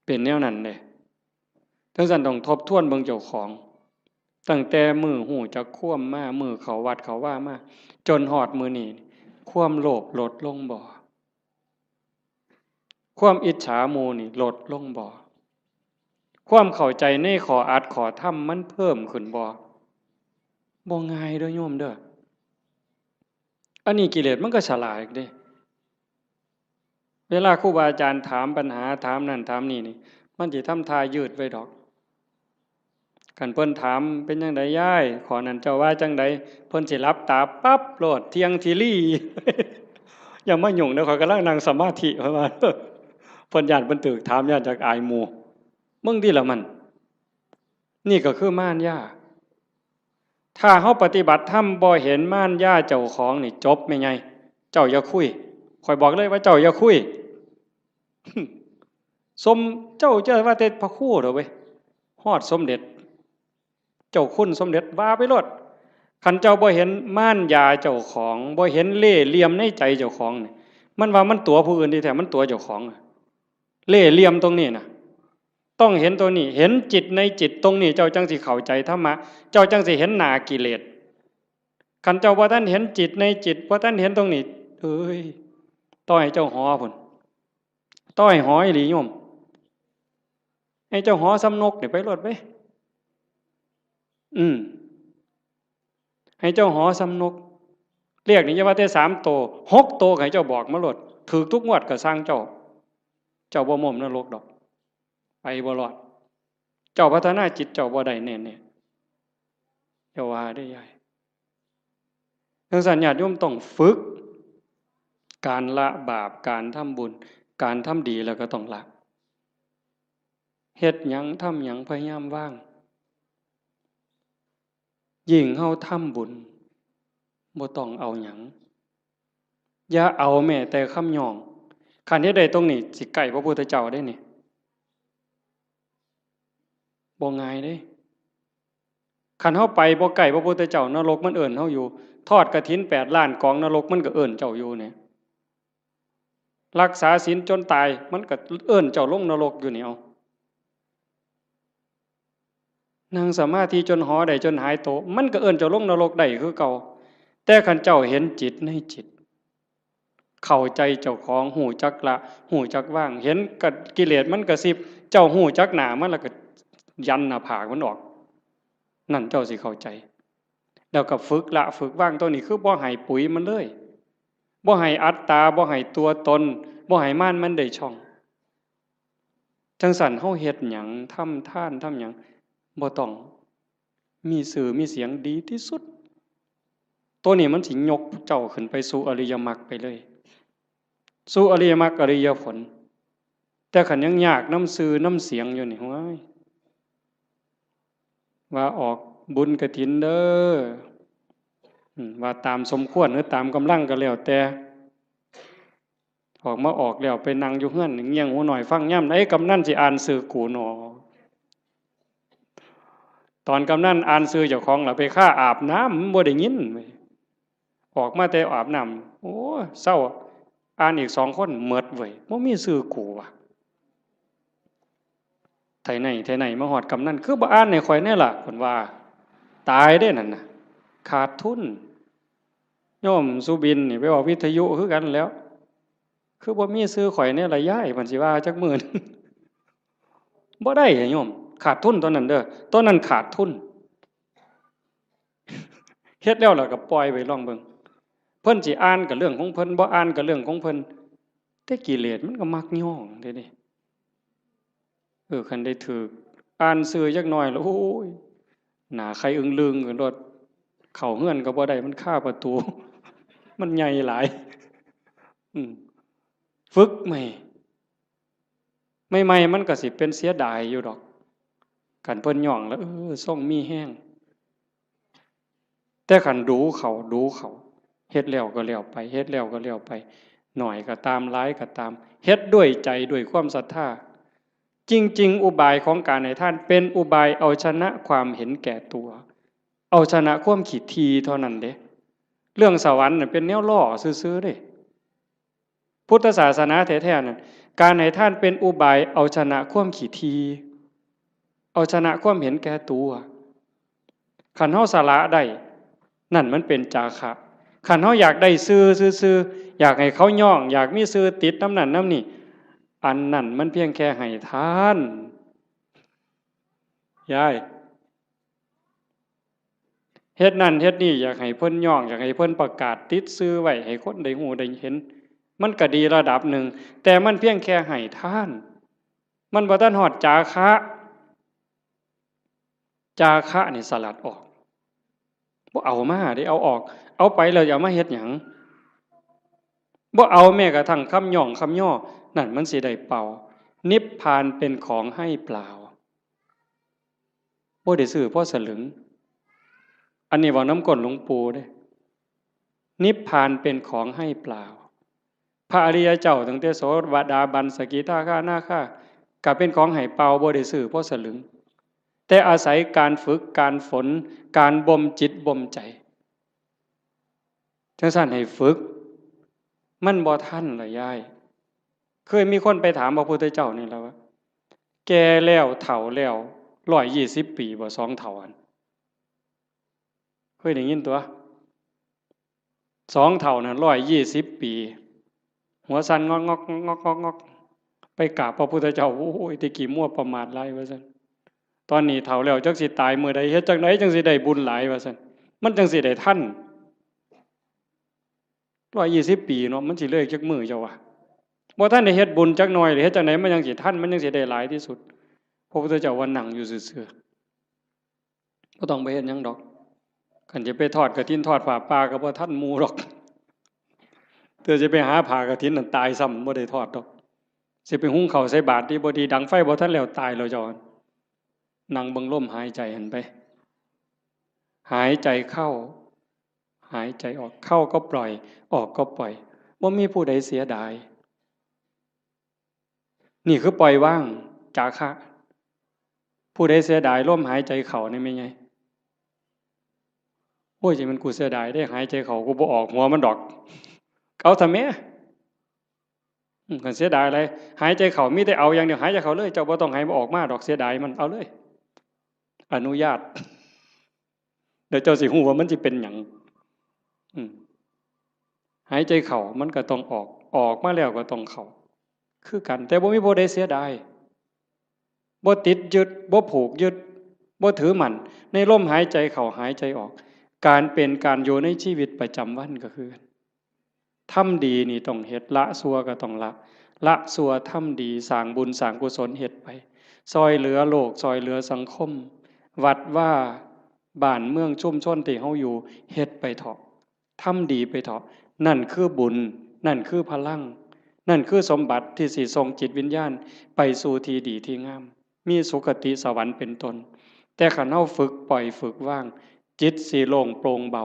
เป็นแนวนั้นเด้ทั้งนั้นต้องทบทวนเบิ่งเจ้าของตั้งแต่มื้อฮู้จักความมามื้อเข้าวัดเข้าว่ามาจนฮอดมื้อนี้ความโลภลดลงบ่ความอิจฉาหมู่นี่ลดลงบ่ความเข้าใจในข้ออัดข้อธรรมมันเพิ่มขึ้นบ่ง่ายเด้อโยมเด้ออันนี้กิเลสมันก็ฉลาดเด้เวลาครูบาอาจารย์ถามปัญหาถามนั่นถามนี่มันสิทำท่ายืดไว้ดอกคันเพิ่นถามเป็นจังไดยายขอนั้นเจ้าว่าจังไดเพิ่นสิหลับตาปั๊บโลดเที่ยงทีลี่ อย่ามายุ่งเด้อข้อยกำลังนั่งสมาธิเพิ่นว่าเพิ่นย้านเพิ่นตึกถามย้านจากอายหมู่มึงที่ละมันนี่ก็คือม่านย่าถ้าเฮาปฏิบัติธรรมบ่เห็นม่านย่าเจ้าของนี่จบแม่ใหญ่เจ้าอย่าคุยข่อยบอกเลยว่าเจ้าอย่าคุย สมเจ้าว่าแต่พระครูเด้อเว้ยฮอดสมเด็จเจ้าคุณสมเด็จว่าไปโลดคันเจ้าบ่เห็นม่านยาเจ้าของบ่เห็นเล่ห์เหลี่ยมในใจเจ้าของนี่มันว่ามันตัวผู้อื่นที่แท้มันตัวเจ้าของเล่ห์เหลี่ยมตรงนี้น่ะต้องเห็นตัวนี้เห็นจิตในจิตตรงนี้เจ้าจังสิเข้าใจธรรมะเจ้าจังสิเห็นหน้ากิเลสคันเจ้าบ่ทันเห็นจิตในจิตบ่ทันเห็นตรงนี้เอ้ยต้อยเจ้าหอพุ่นต้อยหออีหลีโยมให้เจ้าหอสำนกนี่ไปรถไปให้เจ้าหอสำนกเรียกนี่จะว่าแต่3โต6โตให้เจ้าบอกมาโลดถูกทุกงวดก็สร้างเจ้าบ่ม่มนรกดอกไปบ่รอดเจ้าพัฒนาจิตเจ้าบ่ได้แน่ๆอย่าว่าได้ใหญ่ทั้งสัญญาติโยมต้องฝึกการละบาปการทำบุญการทำดีแล้วก็ต้องละเฮ็ดหยังทำหยังพยายามว่างยิ่งเฮาทำบุญบ่ต้องเอาหยังอย่าเอาแม้แต่คำย่องคันเฮ็ดได้ตรงนี้สิใกล้พระพุทธเจ้าได้นี่บ่ง่ายเด้คันเฮาไปบ่ใกล้พระพุทธเจ้านรกมันเอิ้นเฮาอยู่ทอดกฐิน8ล้านกองนรกมันก็เอิ้นเจ้าอยู่เนี่ยรักษาศีลจนตายมันก็เอิ้นเจ้าลงนรกอยู่นี่เอานั่งสมาธิจนหอได้จนหายโตมันก็เอิ้นเจ้าลงนรกได้คือเก่าแต่คันเจ้าเห็นจิตในจิตเข้าใจเจ้าของหูจักละหูจักว่างเห็นกับกิเลสมันกระซิบเจ้าหูจักหนามันแล้วก็ยันหน้าผากมันออกนั่นเจ้าสิเข้าใจ แล้วก็ฝึกละฝึกว่างตัวนี้คือบ่ให้ปุ๋ยมันเลยบ่ให้อัตตาบ่ให้ตัวตนบ่ให้ม่านมันได้ช่องจังสั่นเฮาเฮ็ดหยังทำทานทำหยังบ่ต้องมีสื่อมีเสียงดีที่สุดตัวนี้มันสิยกเจ้าขึ้นไปสู่อริยมรรคไปเลยสู่อริยมรรคอริยผลแต่ขันยังยากน้ำสื่อน้ำเสียงอยู่นี่ว้ายว่าออกบุญกฐินเด้อว่าตามสมควรหรือตามกำลังก็แล้วแต่ออกมาออกแล้วไปนั่งอยู่เฮือนเงี่ยงหูหน่อยฟังย่ำไอ้กำนันสิอ่านสื่อกูหนอตอนกำนันอ่านสื่อเจ้าของล่ะไปฆ่าอาบน้ำบ่ได้ยินออกมาแต่อาบน้ำโอ้เศร้าอ่านอีก2 คนเมิดเว้ยบ่มีสื่อกูว่ะไทไหนมาหอดกำนันคือบ่อ่านในข่อยแน่ล่ะเพิ่นว่าตายได้นั่นน่ะขาดทุนโยมสุบินนี่ไปออกวิทยุคือกันแล้วคือบ่มีซื้อข่อยเนี่ยละย้ายเพิ่นสิว่าจักมื้อนึงบ่ได้โยมขาดทุนตอนนั้นเด้อตอนนั้นขาดทุนเฮ็ดแล้วล่ะก็ปล่อยไว้ลองเบิ่งเพิ่นสิอ่านก็เรื่องของเพิ่นบ่อ่านก็เรื่องของเพิ่นแต่กิเลสมันก็มักย่องเด้นี่คันได้ถูกอ่านซื่อจักหน่อยแล้วโอ้ยหน้าใครอึ้งลึงกันรถเข้าเฮือนก็บ่ได้มันคาประตูมันใหญ่หลายฝึกใหม่มันก็สิเป็นเสียดายอยู่ดอกกันเพิ่นย่องแล้วส่งมีแห้งแต่ขันดูเขาเฮ็ดแล้วก็แล้วไปเฮ็ดแล้วก็แล้วไปหน่อยก็ตามร้ายก็ตามเฮ็ดด้วยใจด้วยความศรัทธาจริงๆอุบายของการให้ท่านเป็นอุบายเอาชนะความเห็นแก่ตัวเอาชนะความขี้ทีเท่านั้นเด้เรื่องสวรรค์น่ะเป็นแนวล่อซื่อๆเด้พุทธศาสนาแท้ๆนั่นการให้ท่านเป็นอุบายเอาชนะความขี้ทีเอาชนะความเห็นแก่ตัวขันเฮาสละได้นั่นมันเป็นจาคะขันเฮาอยากได้ซื่ออยากให้เขาย่องอยากมีซื่อติดน้ำนั่นน้ำนี่อันนั่นมันเพียงแค่ให้ทานยายเฮ็ดนั่นเฮ็ดนี่อยากให้เพิ่นย่องอยากให้เพิ่นประกาศติดซื่อไว้ให้คนได้ฮู้ได้เห็นมันก็ดีระดับหนึ่งแต่มันเพียงแค่ให้ทานมันบ่ทันฮอดจาคะนี่สลัดออกบ่เอามาได้เอาออกเอาไปแล้วอย่ามาเฮ็ดหยังบ่เอาแม้กระทั่งคำย่องคำย่อนั่นมันสิได้เป่านิพพานเป็นของให้เปล่าบ่ได้ซื้อเพราะสลึงอันนี้ว่าน้ำก้นหลวงปู่เด้นิพพานเป็นของให้เปล่าพระอริยเจ้าตั้งแต่โสดาบันสกิทาคานาคาก็เป็นของให้เปล่าบ่ได้ซื้อเพราะสลึงแต่อาศัยการฝึกการฝนการบ่มจิตบ่มใจจังซั่นให้ฝึกมันบ่ทันล่ะยายเคยมีคนไปถามพระพุทธเจ้านี่แล้วว่าแก่แล้วเฒ่าแล้ว120 ปีบ่2เฒ่าอันเคยได้ยินตัว2เฒ่านั้น120 ปีหัวสั่นงอกไปกราบพระพุทธเจ้าโอ้ยตะกี้มั่วประมาทหลายว่าซั่นตอนนี้เฒ่าแล้วจักสิตายมื้อใดเฮ็ดจังไดจังสิได้บุญหลายว่าซั่นมันจังสิได้ทัน120 ปีเนาะมันสิเลยจักมื้อเจ้าว่าบ่ทันได้เฮ็ดบุญจักหน่อยหรือเฮ็ดจังไดมันจังสิทันมันจังสิได้หลายที่สุดพระพุทธเจ้าว่านั่งอยู่ซื่อๆบ่ต้องไปเฮ็ดหยังดอกคันจะไปทอดกฐินทอดผ้าป่าก็บ่ทันหมู่ดอกเธอจะไปหาผ้ากฐินนั่นตายซ้ำบ่ได้ทอดดอกสิไปหุงข้าวใส่บาตรที่บ่ดีดังไฟบ่ทันแล้วตายแล้วเจ้านั่งเบิ่งลมหายใจหันไปหายใจเข้าหายใจออกเข้าก็ปล่อยออกก็ปล่อยบ่มีผู้ใดเสียดายนี่คือปล่อยว่างจาคะผู้ใดเสียดายลมหายใจเข้านี่แม่นไงโอ้ยจิมันกูเสียดายได้หายใจเข้ากูบ่ออกหัวมันดอกเอาทำแม่กันเสียดายอะไรหายใจเข้ามีแต่เอาอย่างเดียวหายใจเข้าเลยเจ้าบ่ต้องให้มันออกมาดอกเสียดายมันเอาเลยอนุญาตเดี๋ยวเจ้าสิฮู้ว่ามันสิเป็นหยังหายใจเข้ามันก็ต้องออกมาแล้วก็ต้องเข้าคือกันแต่บ่มีผู้ใดเสียดายบ่ติดยึดบ่ผูกยึดบ่ถือมั่นในลมหายใจเข้าหายใจออก การเป็นการอยู่ในชีวิตประจำวันก็คือทำดีนี่ต้องเฮ็ดละชั่วก็ต้องละชั่วทำดีสร้างบุญสร้างกุศลเฮ็ดไปซอยเหลือโลกซอยเหลือสังคมวัดว่าบ้านเมืองชุมชนที่เฮาอยู่เฮ็ดไปเถาะทำดีไปเถาะนั่นคือบุญนั่นคือพลังนั่นคือสมบัติที่สิส่งจิตวิญญาณไปสู่ที่ดีที่งามมีสุคติสวรรค์เป็นต้นแต่คันเฮาฝึกปล่อยฝึกว่างจิตสิโล่งโปร่งเบา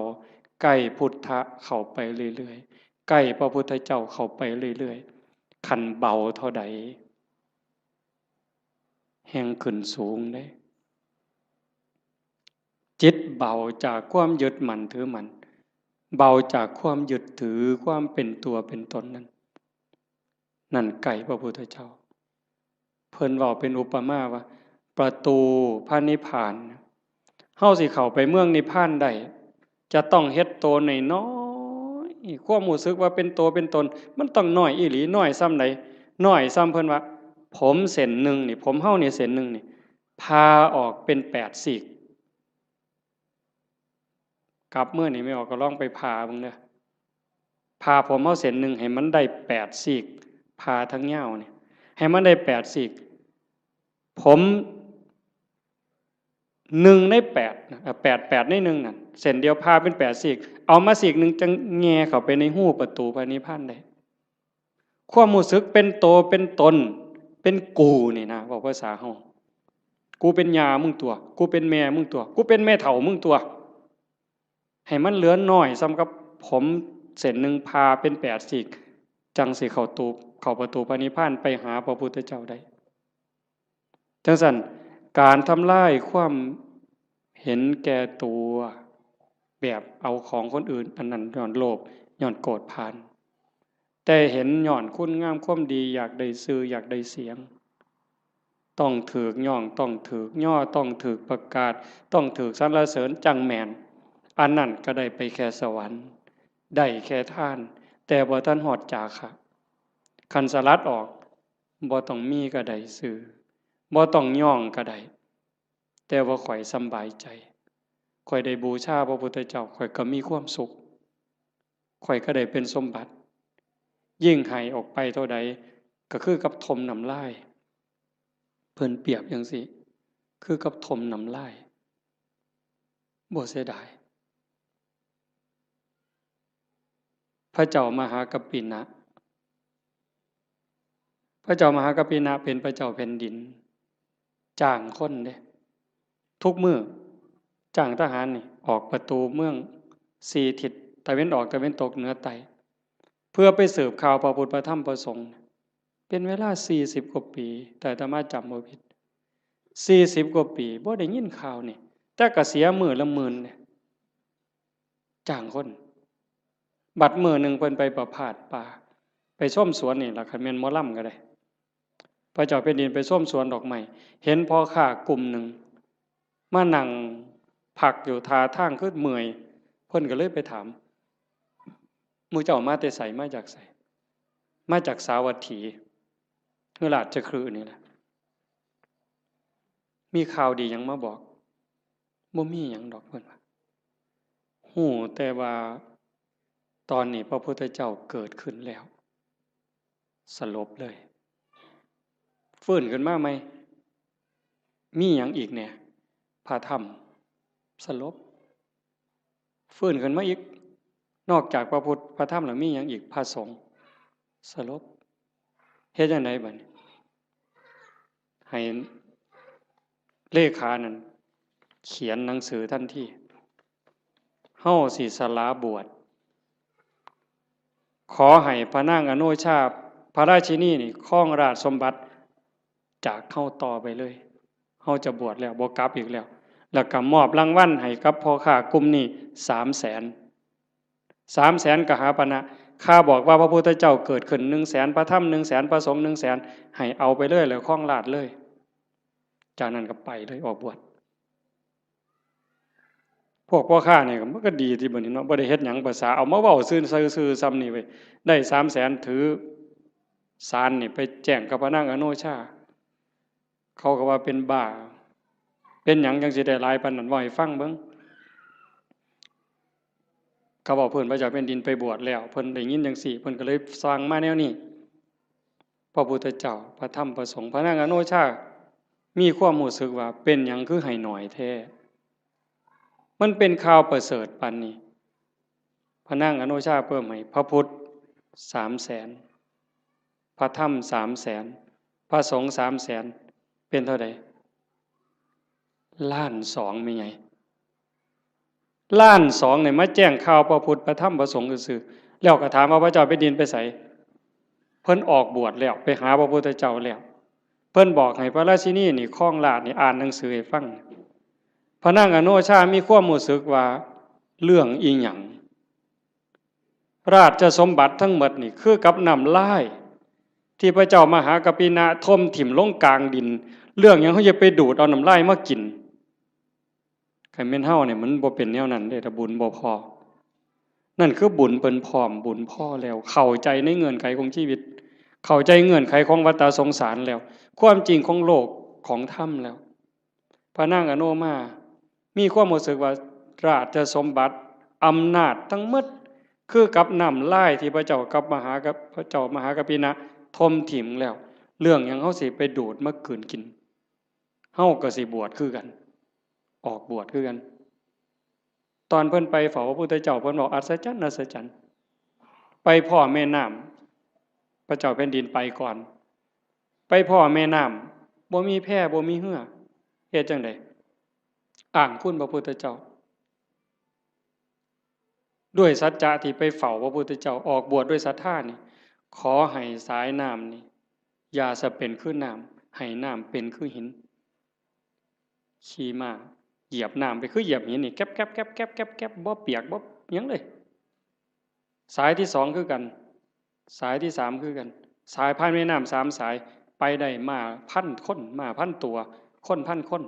ใกล้พุทธะเข้าไปเรื่อยๆใกล้พระพุทธเจ้าเข้าไปเรื่อยๆคันเบาเท่าใดแห่งขึ้นสูงเด้จิตเบาจากความยึดมั่นถือมั่นเบาจากความยึดถือความเป็นตัวเป็นตนนั่นไก่พระพุทธเจ้าเพิ่นเว้าเป็นอุปมาว่าประตูพระนิพพานเฮาสิเข้าไปเมืองนิพพานได้จะต้องเฮ็ดโตน้อยๆความรู้สึกว่าเป็นตัวเป็นตนมันต้องน้อยอีหลีน้อยส่ำใดน้อยส่ำเพิ่นว่าผมเส้นหนึ่งนี่ผมเฮานี่เส้นหนึ่งนี่พาออกเป็น8ซีกกลับเมื่อนี่ไม่ออกก็ลองไปพาเบิ่งเด้อพาผมเฮาเส้นหนึ่งให้มันได้8ซีกพาทั้งยาวนี่ให้มันได้8ซีกผม1 ใน 8นะ8ใน1นั่นเส้นเดียวพาเป็น8ซีกเอามาซีกหนึ่งจังแง่เข้าไปในหูประตูพระนิพพานได้ความรู้สึกเป็นโตเป็นตนเป็นกูนี่นะบอกภาษาเฮากูเป็นยามึงตัวกูเป็นแม่มึงตัวกูเป็นแม่เฒ่ามึงตัวให้มันเหลือน้อยซ้ำกับผมเส้นหนึ่งพาเป็น8ซีกจังสิเข้าประตูพระนิพพานไปหาพระพุทธเจ้าได้จังซั่นการทำลายความเห็นแก่ตัวแบบเอาของคนอื่นอันนั้นย้อนโลภย้อนโกรธพานแต่เห็นย้อนคุณงามความดีอยากได้ชื่ออยากได้เสียงต้องถูกย่องต้องถูกย่อต้องถูกประกาศต้องถูกสรรเสริญจังแม่นอันนั้นก็ได้ไปแค่สวรรค์ได้แค่ทานแต่บ่ทันฮอดจาคะคันสลัดออกบ่ต้องมีก็ได้ชื่อบ่ต้องย่องก็ได้แต่ว่าข่อยสำบายใจข่อยได้บูชาพระพุทธเจ้าข่อยก็มีความสุขข่อยก็ได้เป็นสมบัติยิ่งให้ออกไปเท่าใดก็คือกับทมน้ำลายเพิ่นเปรียบจังซี่คือกับทมน้ำลายบ่เสียดายพระเจ้ามหากัปปินะพระเจ้ามหากัปปินะเป็นพระเจ้าแผ่นดินจ้างคนเด้ทุกมื้อจ้างทหารนี่ออกประตูเมือง4ทิศตะเว้นออกตะเว้นตกเหนือใต้เพื่อไปสืบข่าวพระพุทธพระธรรมพระสงฆ์เป็นเวลา40กว่าปีแต่อาตมาจำบ่ผิด40กว่าปีบ่ได้ยินข่าวนี่แต่ก็เสียมื้อละหมื่นเนี่ยจ้างคนบัดมื้อนึงเพิ่นไปประพาสป่าไปชมสวนนี่ล่ะคันแม่นหมอลำก็ได้พระเจ้าแผ่นดินไปชมสวนดอกไม้เห็นพ่อค้ากลุ่มหนึ่งมานั่งพักอยู่ท่าทางคือเมื่อยเพิ่นก็เลยไปถามหมู่เจ้ามาแต่ไสมาจากไสมาจากสาวัตถีคือราชคฤห์นี่แหละมีข่าวดีหยังมาบอกบ่มีหยังดอกเพิ่นว่าฮู้แต่ว่าตอนนี้พระพุทธเจ้าเกิดขึ้นแล้วสลบเลยฟื้นขึ้นมาไหมมีหยังอีกเนี่ยพระธรรมสลบฟื้นขึ้นมาอีกนอกจากพระพุทธพระธรรมแล้วมีหยังอีกพระสงฆ์สลบเฮ็ดจังไดบัดนี้ให้เลขานั่นเขียนหนังสือทันทีเฮาสิสละบวชขอให้พระนางอโนชาพระราชินีนี่ครองราชสมบัติจากเฮาต่อไปเลยเฮาจะบวชแล้วบ่กลับอีกแล้วก็มอบรางวัลให้กับพ่อค้ากลุ่มนี้300,000 300,000กหาปณะข้าบอกว่าพระพุทธเจ้าเกิดขึ้น100,000พระธรรม100,000พระสงฆ์100,000ให้เอาไปเลยแล้วครองราชเลยจากนั้นก็ไปเลยออกบวชพวกพ่อค้านี่ก็มันก็ดีที่บัดนี้เนาะบ่ได้เฮ็ดหยังภาษาเอามาเว้าซื่อๆซ้ำนี่เว้ยได้300,000ถือศาลนี่ไปแจ้งกับพระนางอโนชาเขาก็ว่าเป็นบ้าเป็นหยังจังสิได้หลายปานนั้นเว้าให้ฟังเบิ่ง เขาบอกเพิ่นพระเจ้าแผ่นดินไปบวชแล้วเพิ่นได้ยินจังซี่เพิ่นก็เลยสร้างมาแนวนี้พระพุทธเจ้าพระธรรมพระสงฆ์พระนางอโนชามีความรู้สึกว่าเป็นหยังคือให้หน่อยแท้มันเป็นข่าวประเสริฐปานนี้พระนางอโนชาเพิ่มให้พระพุทธ300,000พระธรรม300,000พระสงฆ์300,000เป็นเท่าใด1,200,000ไม่ใหญ่1,200,000เนี่ยมาแจ้งข่าวพระพุทธพระธรรมพระสงฆ์ซื่อๆแล้วก็ถามว่าพระเจ้าแผ่นดินไปไสเพิ่นออกบวชแล้วไปหาพระพุทธเจ้าแล้วเพิ่นบอกให้พระราชินีนี่คล้องลาดนี่อ่านหนังสือให้ฟังพระนางอโนชามีความรู้สึกว่าเรื่องอีหยังราชสมบัติทั้งหมดนี่คือกับน้ำลายที่พระเจ้ามหากัปปินะทมถิ่มลงกลางดินเรื่องหยังเขาจะไปดูดเอาน้ำลายมากินใครแม่นเฮาเนี่ยมันบ่เป็นแนวนั้นเด้ถ้าบุญบ่พอนั่นคือบุญเปิ้นพร้อมบุญพอแล้วเข้าใจในเงื่อนไขของชีวิตเข้าใจเงื่อนไขของวัฏสงสารแล้วความจริงของโลกของธรรมแล้วพระนางอโนมามีความรู้สึกว่าราชสมบัติอำนาจทั้งหมดคือกับน้ำลายที่พระเจ้ากับพระเจ้ามหากัปปินะทมถิ่มแล้วเรื่องหยังเฮาสิไปดูดมากืนกินเฮาก็สิบวชคือกันออกบวชคือกันตอนเพิ่นไปเฝ้าพระพุทธเจ้าเพิ่นบอกอัศจรรย์อัศจรรย์ไปพ่อแม่น้ำพระเจ้าแผ่นดินไปก่อนไปพ่อแม่น้ำบ่มีแพบ่มีเหือเฮ็ดจังได๋อ้างคุณพระพุทธเจ้าด้วยสัจจะที่ไปเฝ้าพระพุทธเจ้าออกบวชด้วยศรัทธานี่ขอให้สายน้ำนี่อย่าสะเป็นคือน้ำให้น้ำเป็นคือหินขี่ม้าเหยียบน้ำไปคือเหยียบหินนี่แก๊บแก๊บแก๊บแก๊บแก๊บแก๊บบ่เปียกบ่หยังเลยสายที่2คือกันสายที่3คือกันสายผ่านแม่น้ำ3สายไปได้มา1,000 คนมา1,000 ตัวคน1,000 คน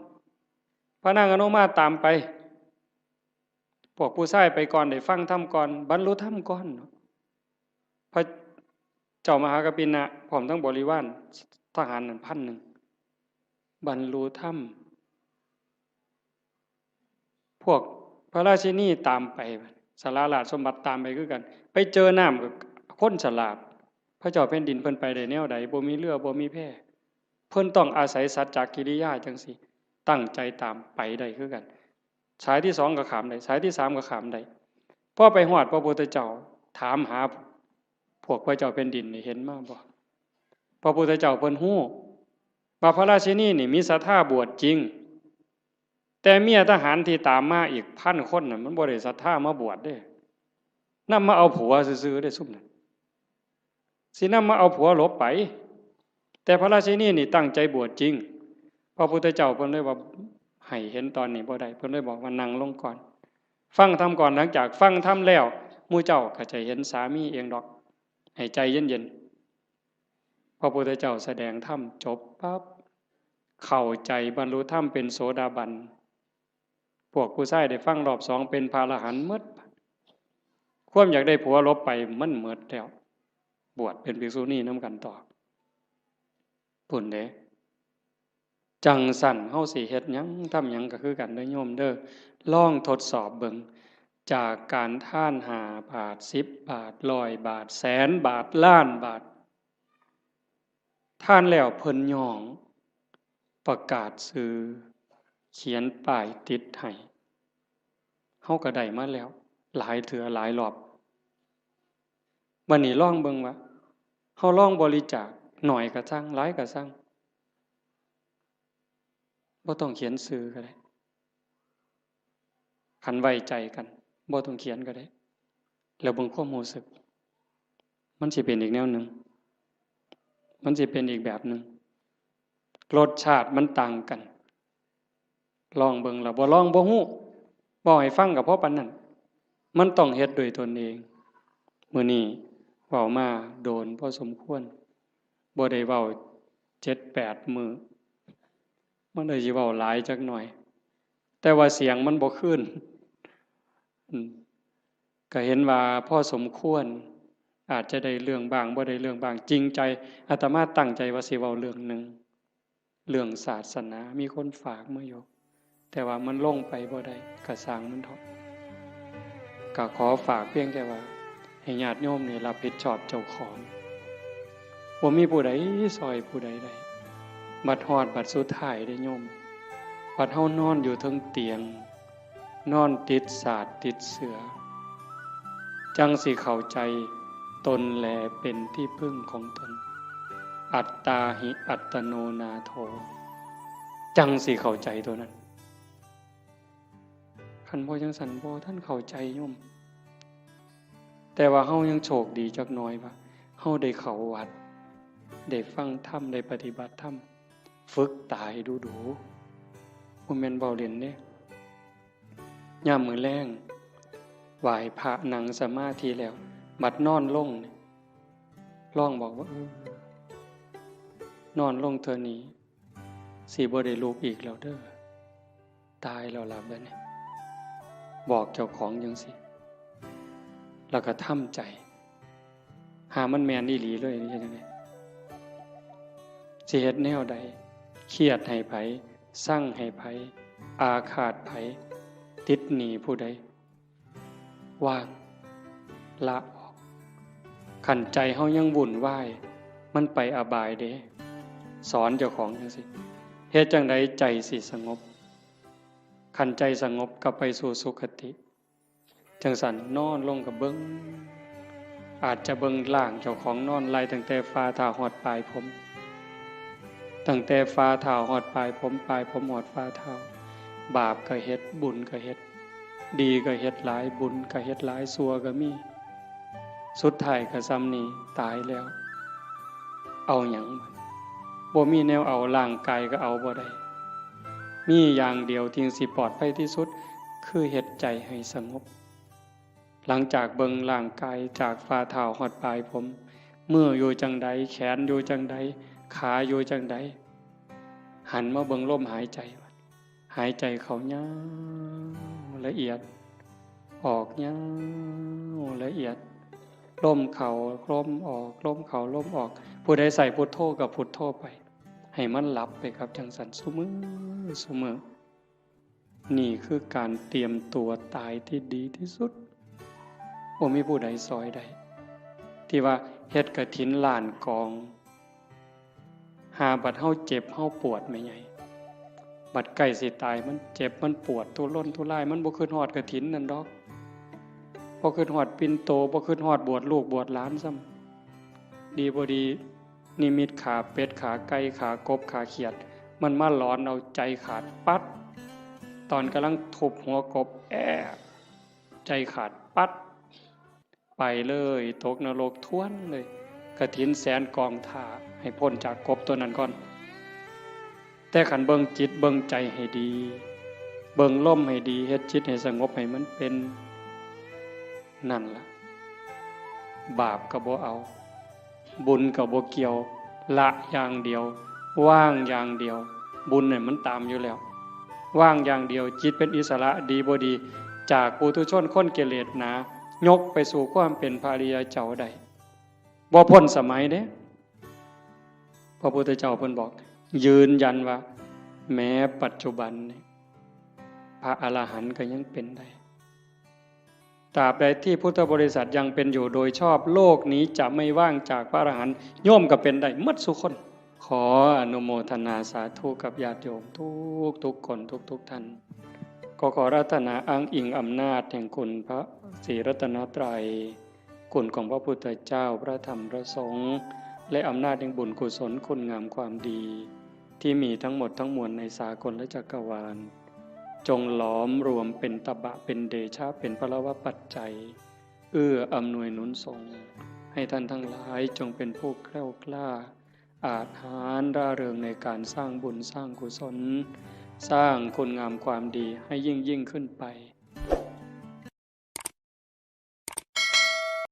พระนางอนุมาตามไปพวกผู้ชายไปก่อนได้ฟังธรรมก่อนบรรลุธรรมก่อนพระเจ้ามหากัปปินะพร้อมทั้งบริวารทหารนั่น1,000บรรลุธรรมพวกพระราชินีตามไปสาราราชสมบัติตามไปคือกันไปเจอน้ำกับคนฉลาดพระเจ้าแผ่นดินเพิ่นไปได้แนวใดบ่มีเรือบ่มีแพเพิ่นต้องอาศัยสัจจกิริยาจังซี่ตั้งใจตามไปได้คือกันสายที่2ก็ข้ามได้สายที่3ก็ข้ามได้พอไปฮอดพระพุทธเจ้าถามหาพวกพระเจ้าแผ่นดินนี่เห็นมาบ่พระพุทธเจ้าเพิ่นฮู้ว่าพระราชินีนี่มีศรัทธาบวชจริงแต่เมียทหารที่ตามมาอีก1,000 คนน่ะมันบ่ได้ศรัทธามาบวชเด้นำมาเอาผัวซื่อๆได้ซุ่มนั้นสินำมาเอาผัวหลบไปแต่พระราชินีนี่ตั้งใจบวชจริงพระพุทธเจ้าเพิ่นเลยว่าให้เห็นตอนนี้บ่ได้เพิ่นเลยบอกว่านั่งลงก่อนฟังธรรมก่อนหลังจากฟังธรรมแล้วหมู่เจ้าก็จะเห็นสามีเองดอกให้ใจเย็นๆพระพุทธเจ้าแสดงธรรมจบปั๊บเข้าใจบรรลุธรรมเป็นโสดาบันพวกผู้ชายได้ฟังรอบ2เป็นพระอรหันต์หมดความอยากได้ผัวลบไปมันหมดแล้วบวชเป็นภิกษุณีนำกันต่อพุ่นเด้จังสั่นเฮาสิเฮ็ดหยังทำหยังก็คือกันเด้อโยมเด้อลองทดสอบเบิ่งจากการท่าน5 บาท10 บาท100 บาทแสนบาทล้านบาทท่านแล้วเพิ่นย่องประกาศซื้อเขียนป้ายติดให้เฮาก็ได้มาแล้วหลายเทื่อหลายรอบบัดนี้ลองเบิ่งว่าเฮาลองบริจาคหน่อยก็ซังหลายก็ซังบ่ต้องเขียนชื่อก็ได้คันไว้ใจกันบ่ต้องเขียนก็ได้แล้วเบิ่งความรู้สึกมันสิเป็นอีกแนวหนึ่งมันสิเป็นอีกแบบหนึ่งรสชาติมันต่างกันลองเบิ่งแล้วบ่ลองบ่ฮู้บ่ให้ฟังก็เพราะปานนั้นมันต้องเฮ็ดด้วยตนเองมื้อนี้เว้ามาโดนพอสมควรบ่ได้เว้า 7-8 มื้อมันเลยสิเว้าหลายจักหน่อยแต่ว่าเสียงมันบ่คืนก็เห็นว่าพอสมควรอาจจะได้เรื่องบ้างบ่ได้เรื่องบ้างจริงใจอาตมาตั้งใจว่าสิเว้าเรื่องนึงเรื่องศาสนามีคนฝากมาอยู่แต่ว่ามันลงไปบ่ได้ก็สร้างมันเถาะ ก็ขอฝากเพียงแค่ว่าให้ญาติโยมนี่รับผิดชอบเจ้าของบ่มีผู้ใดซอยผู้ใดได้บัดฮอดบัดสุดท้ายได้โยมบัดเฮานอนอยู่เทิงเตียงนอนติดสาดติดเสือจังสิเข้าใจตนแลเป็นที่พึ่งของตนอัตตาหิอัตโนนาโถจังสิเข้าใจตัวนั้นคันบ่จังสันบ่ท่านเข้าใจโยมแต่ว่าเฮายังโชคดีจักหน่อยว่าเฮาได้เข้าวัดได้ฟังธรรมได้ปฏิบัติธรรมฝึกตายดูๆบ่แม่นเว้าเล่นเด้ยามมื้อแลงไหว้พระนั่งสมาธิแล้วบัดนอนลงลองบอกว่านอนลงเทื่อนี้สิบ่ได้ลุกอีกแล้วเด้อตายแล้วล่ะบัดนี้บอกเจ้าของจังซี่แล้วก็ทำใจหามันแม่นอีหลีเลยนี่จังได๋สิเฮ็ดแนวใดเครียดให้ไผสั่งให้ไผอาฆาตไผติดหนี้ผู้ใดว่างละออกขันใจเฮายังวุ่นวายมันไปอบายเด้สอนเจ้าของจังซี่เฮ็ดจังไดใจสิสงบขันใจสงบก็ไปสู่สุคติจังสันนอนลงกับเบิ่งอาจจะเบิ่งล่างเจ้าของนอนไล่ตั้งแต่ฝ่าเท้าฮอดปลายผมตั้งแต่ฝ่าเท้าฮอดปลายผมปลายผมฮอดฝ่าเท้าบาปก็เฮ็ดบุญก็เฮ็ดดีก็เฮ็ดหลายบุญก็เฮ็ดหลายชั่วก็มีสุดท้ายก็ซ้ำนี้ตายแล้วเอาหยังบ่มีแนวเอาร่างกายก็เอาบ่ได้มีอย่างเดียวที่สิปลอดภัยที่สุดคือเฮ็ดใจให้สงบหลังจากเบิ่งร่างกายจากฝ่าเท้าฮอดปลายผมมืออยู่จังใดแขนอยู่จังใดขาอยู่จังใดหันมาเบิ่งลมหายใจหายใจเข้ายาวละเอียดออกยาวละเอียดลมเข้าลมออกลมเข้าลมออกผู้ใดใส่พุทโธกับพุทโธไปให้มันหลับไปครับจังสันซุมื้อนี่คือการเตรียมตัวตายที่ดีที่สุดบ่มีผู้ใดซอยได้ที่ว่าเฮ็ดกฐินล้านกองหาบัดเฮาเจ็บเฮาปวดแม่ใหญ่บัดใกล้สิตายมันเจ็บมันปวดทุรนทุรายมันบ่คิดฮอดกฐินนั่นดอกบ่คิดฮอดปิ่นโตบ่คิดฮอดบวชลูกบวชหลานซ้ำดีบ่ดีนิมิตขาเป็ดขาไก่ขากบขาเขียดมันมาหลอนเอาใจขาดปัดตอนกำลังทุบหัวกบใจขาดปัดไปเลยตกนรกท้วนเลยกฐินแสนกองท่าให้พ้นจากกบตัวนั้นก่อนแต่ขันเบิ่งจิตเบิ่งใจให้ดีเบิ่งลมให้ดีเฮ็ดจิตให้สงบให้มันเป็นนั่นล่ะบาปก็บ่เอาบุญก็บ่เกี่ยวละอย่างเดียวว่างอย่างเดียวบุญเนี่ยมันตามอยู่แล้วว่างอย่างเดียวจิตเป็นอิสระดีบ่ดีจากปุถุชนคนกิเลสหนายกไปสู่ความเป็นพระอริยเจ้าได้บ่พ้นสมัยเด้พระพุทธเจ้าเพิ่นบอกยืนยันว่าแม้ปัจจุบันพระอรหันต์ก็ยังเป็นได้ตราบใดที่พุทธบริษัทยังเป็นอยู่โดยชอบโลกนี้จะไม่ว่างจากพระอรหันต์โยมก็เป็นได้หมดทุกคนขออนุโมทนาสาธุกับญาติโยมทุกคนทุกท่านก็ขอรัตนาอ้างอิงอำนาจแห่งคุณพระศรีรัตนตรัยคุณของพระพุทธเจ้าพระธรรมพระสงฆ์และอำนาจแห่งบุญกุศลคุณงามความดีที่มีทั้งหมดทั้งมวลในสากลและจักรวาลจงหลอมรวมเป็นตบะเป็นเดชะเป็นพลวปัจจัยเอื้ออำนวยหนุนส่งให้ท่านทั้งหลายจงเป็นผู้แกล้วกล้าอาจหาญร่าเริงในการสร้างบุญสร้างกุศลสร้างคุณงามความดีให้ยิ่งขึ้นไป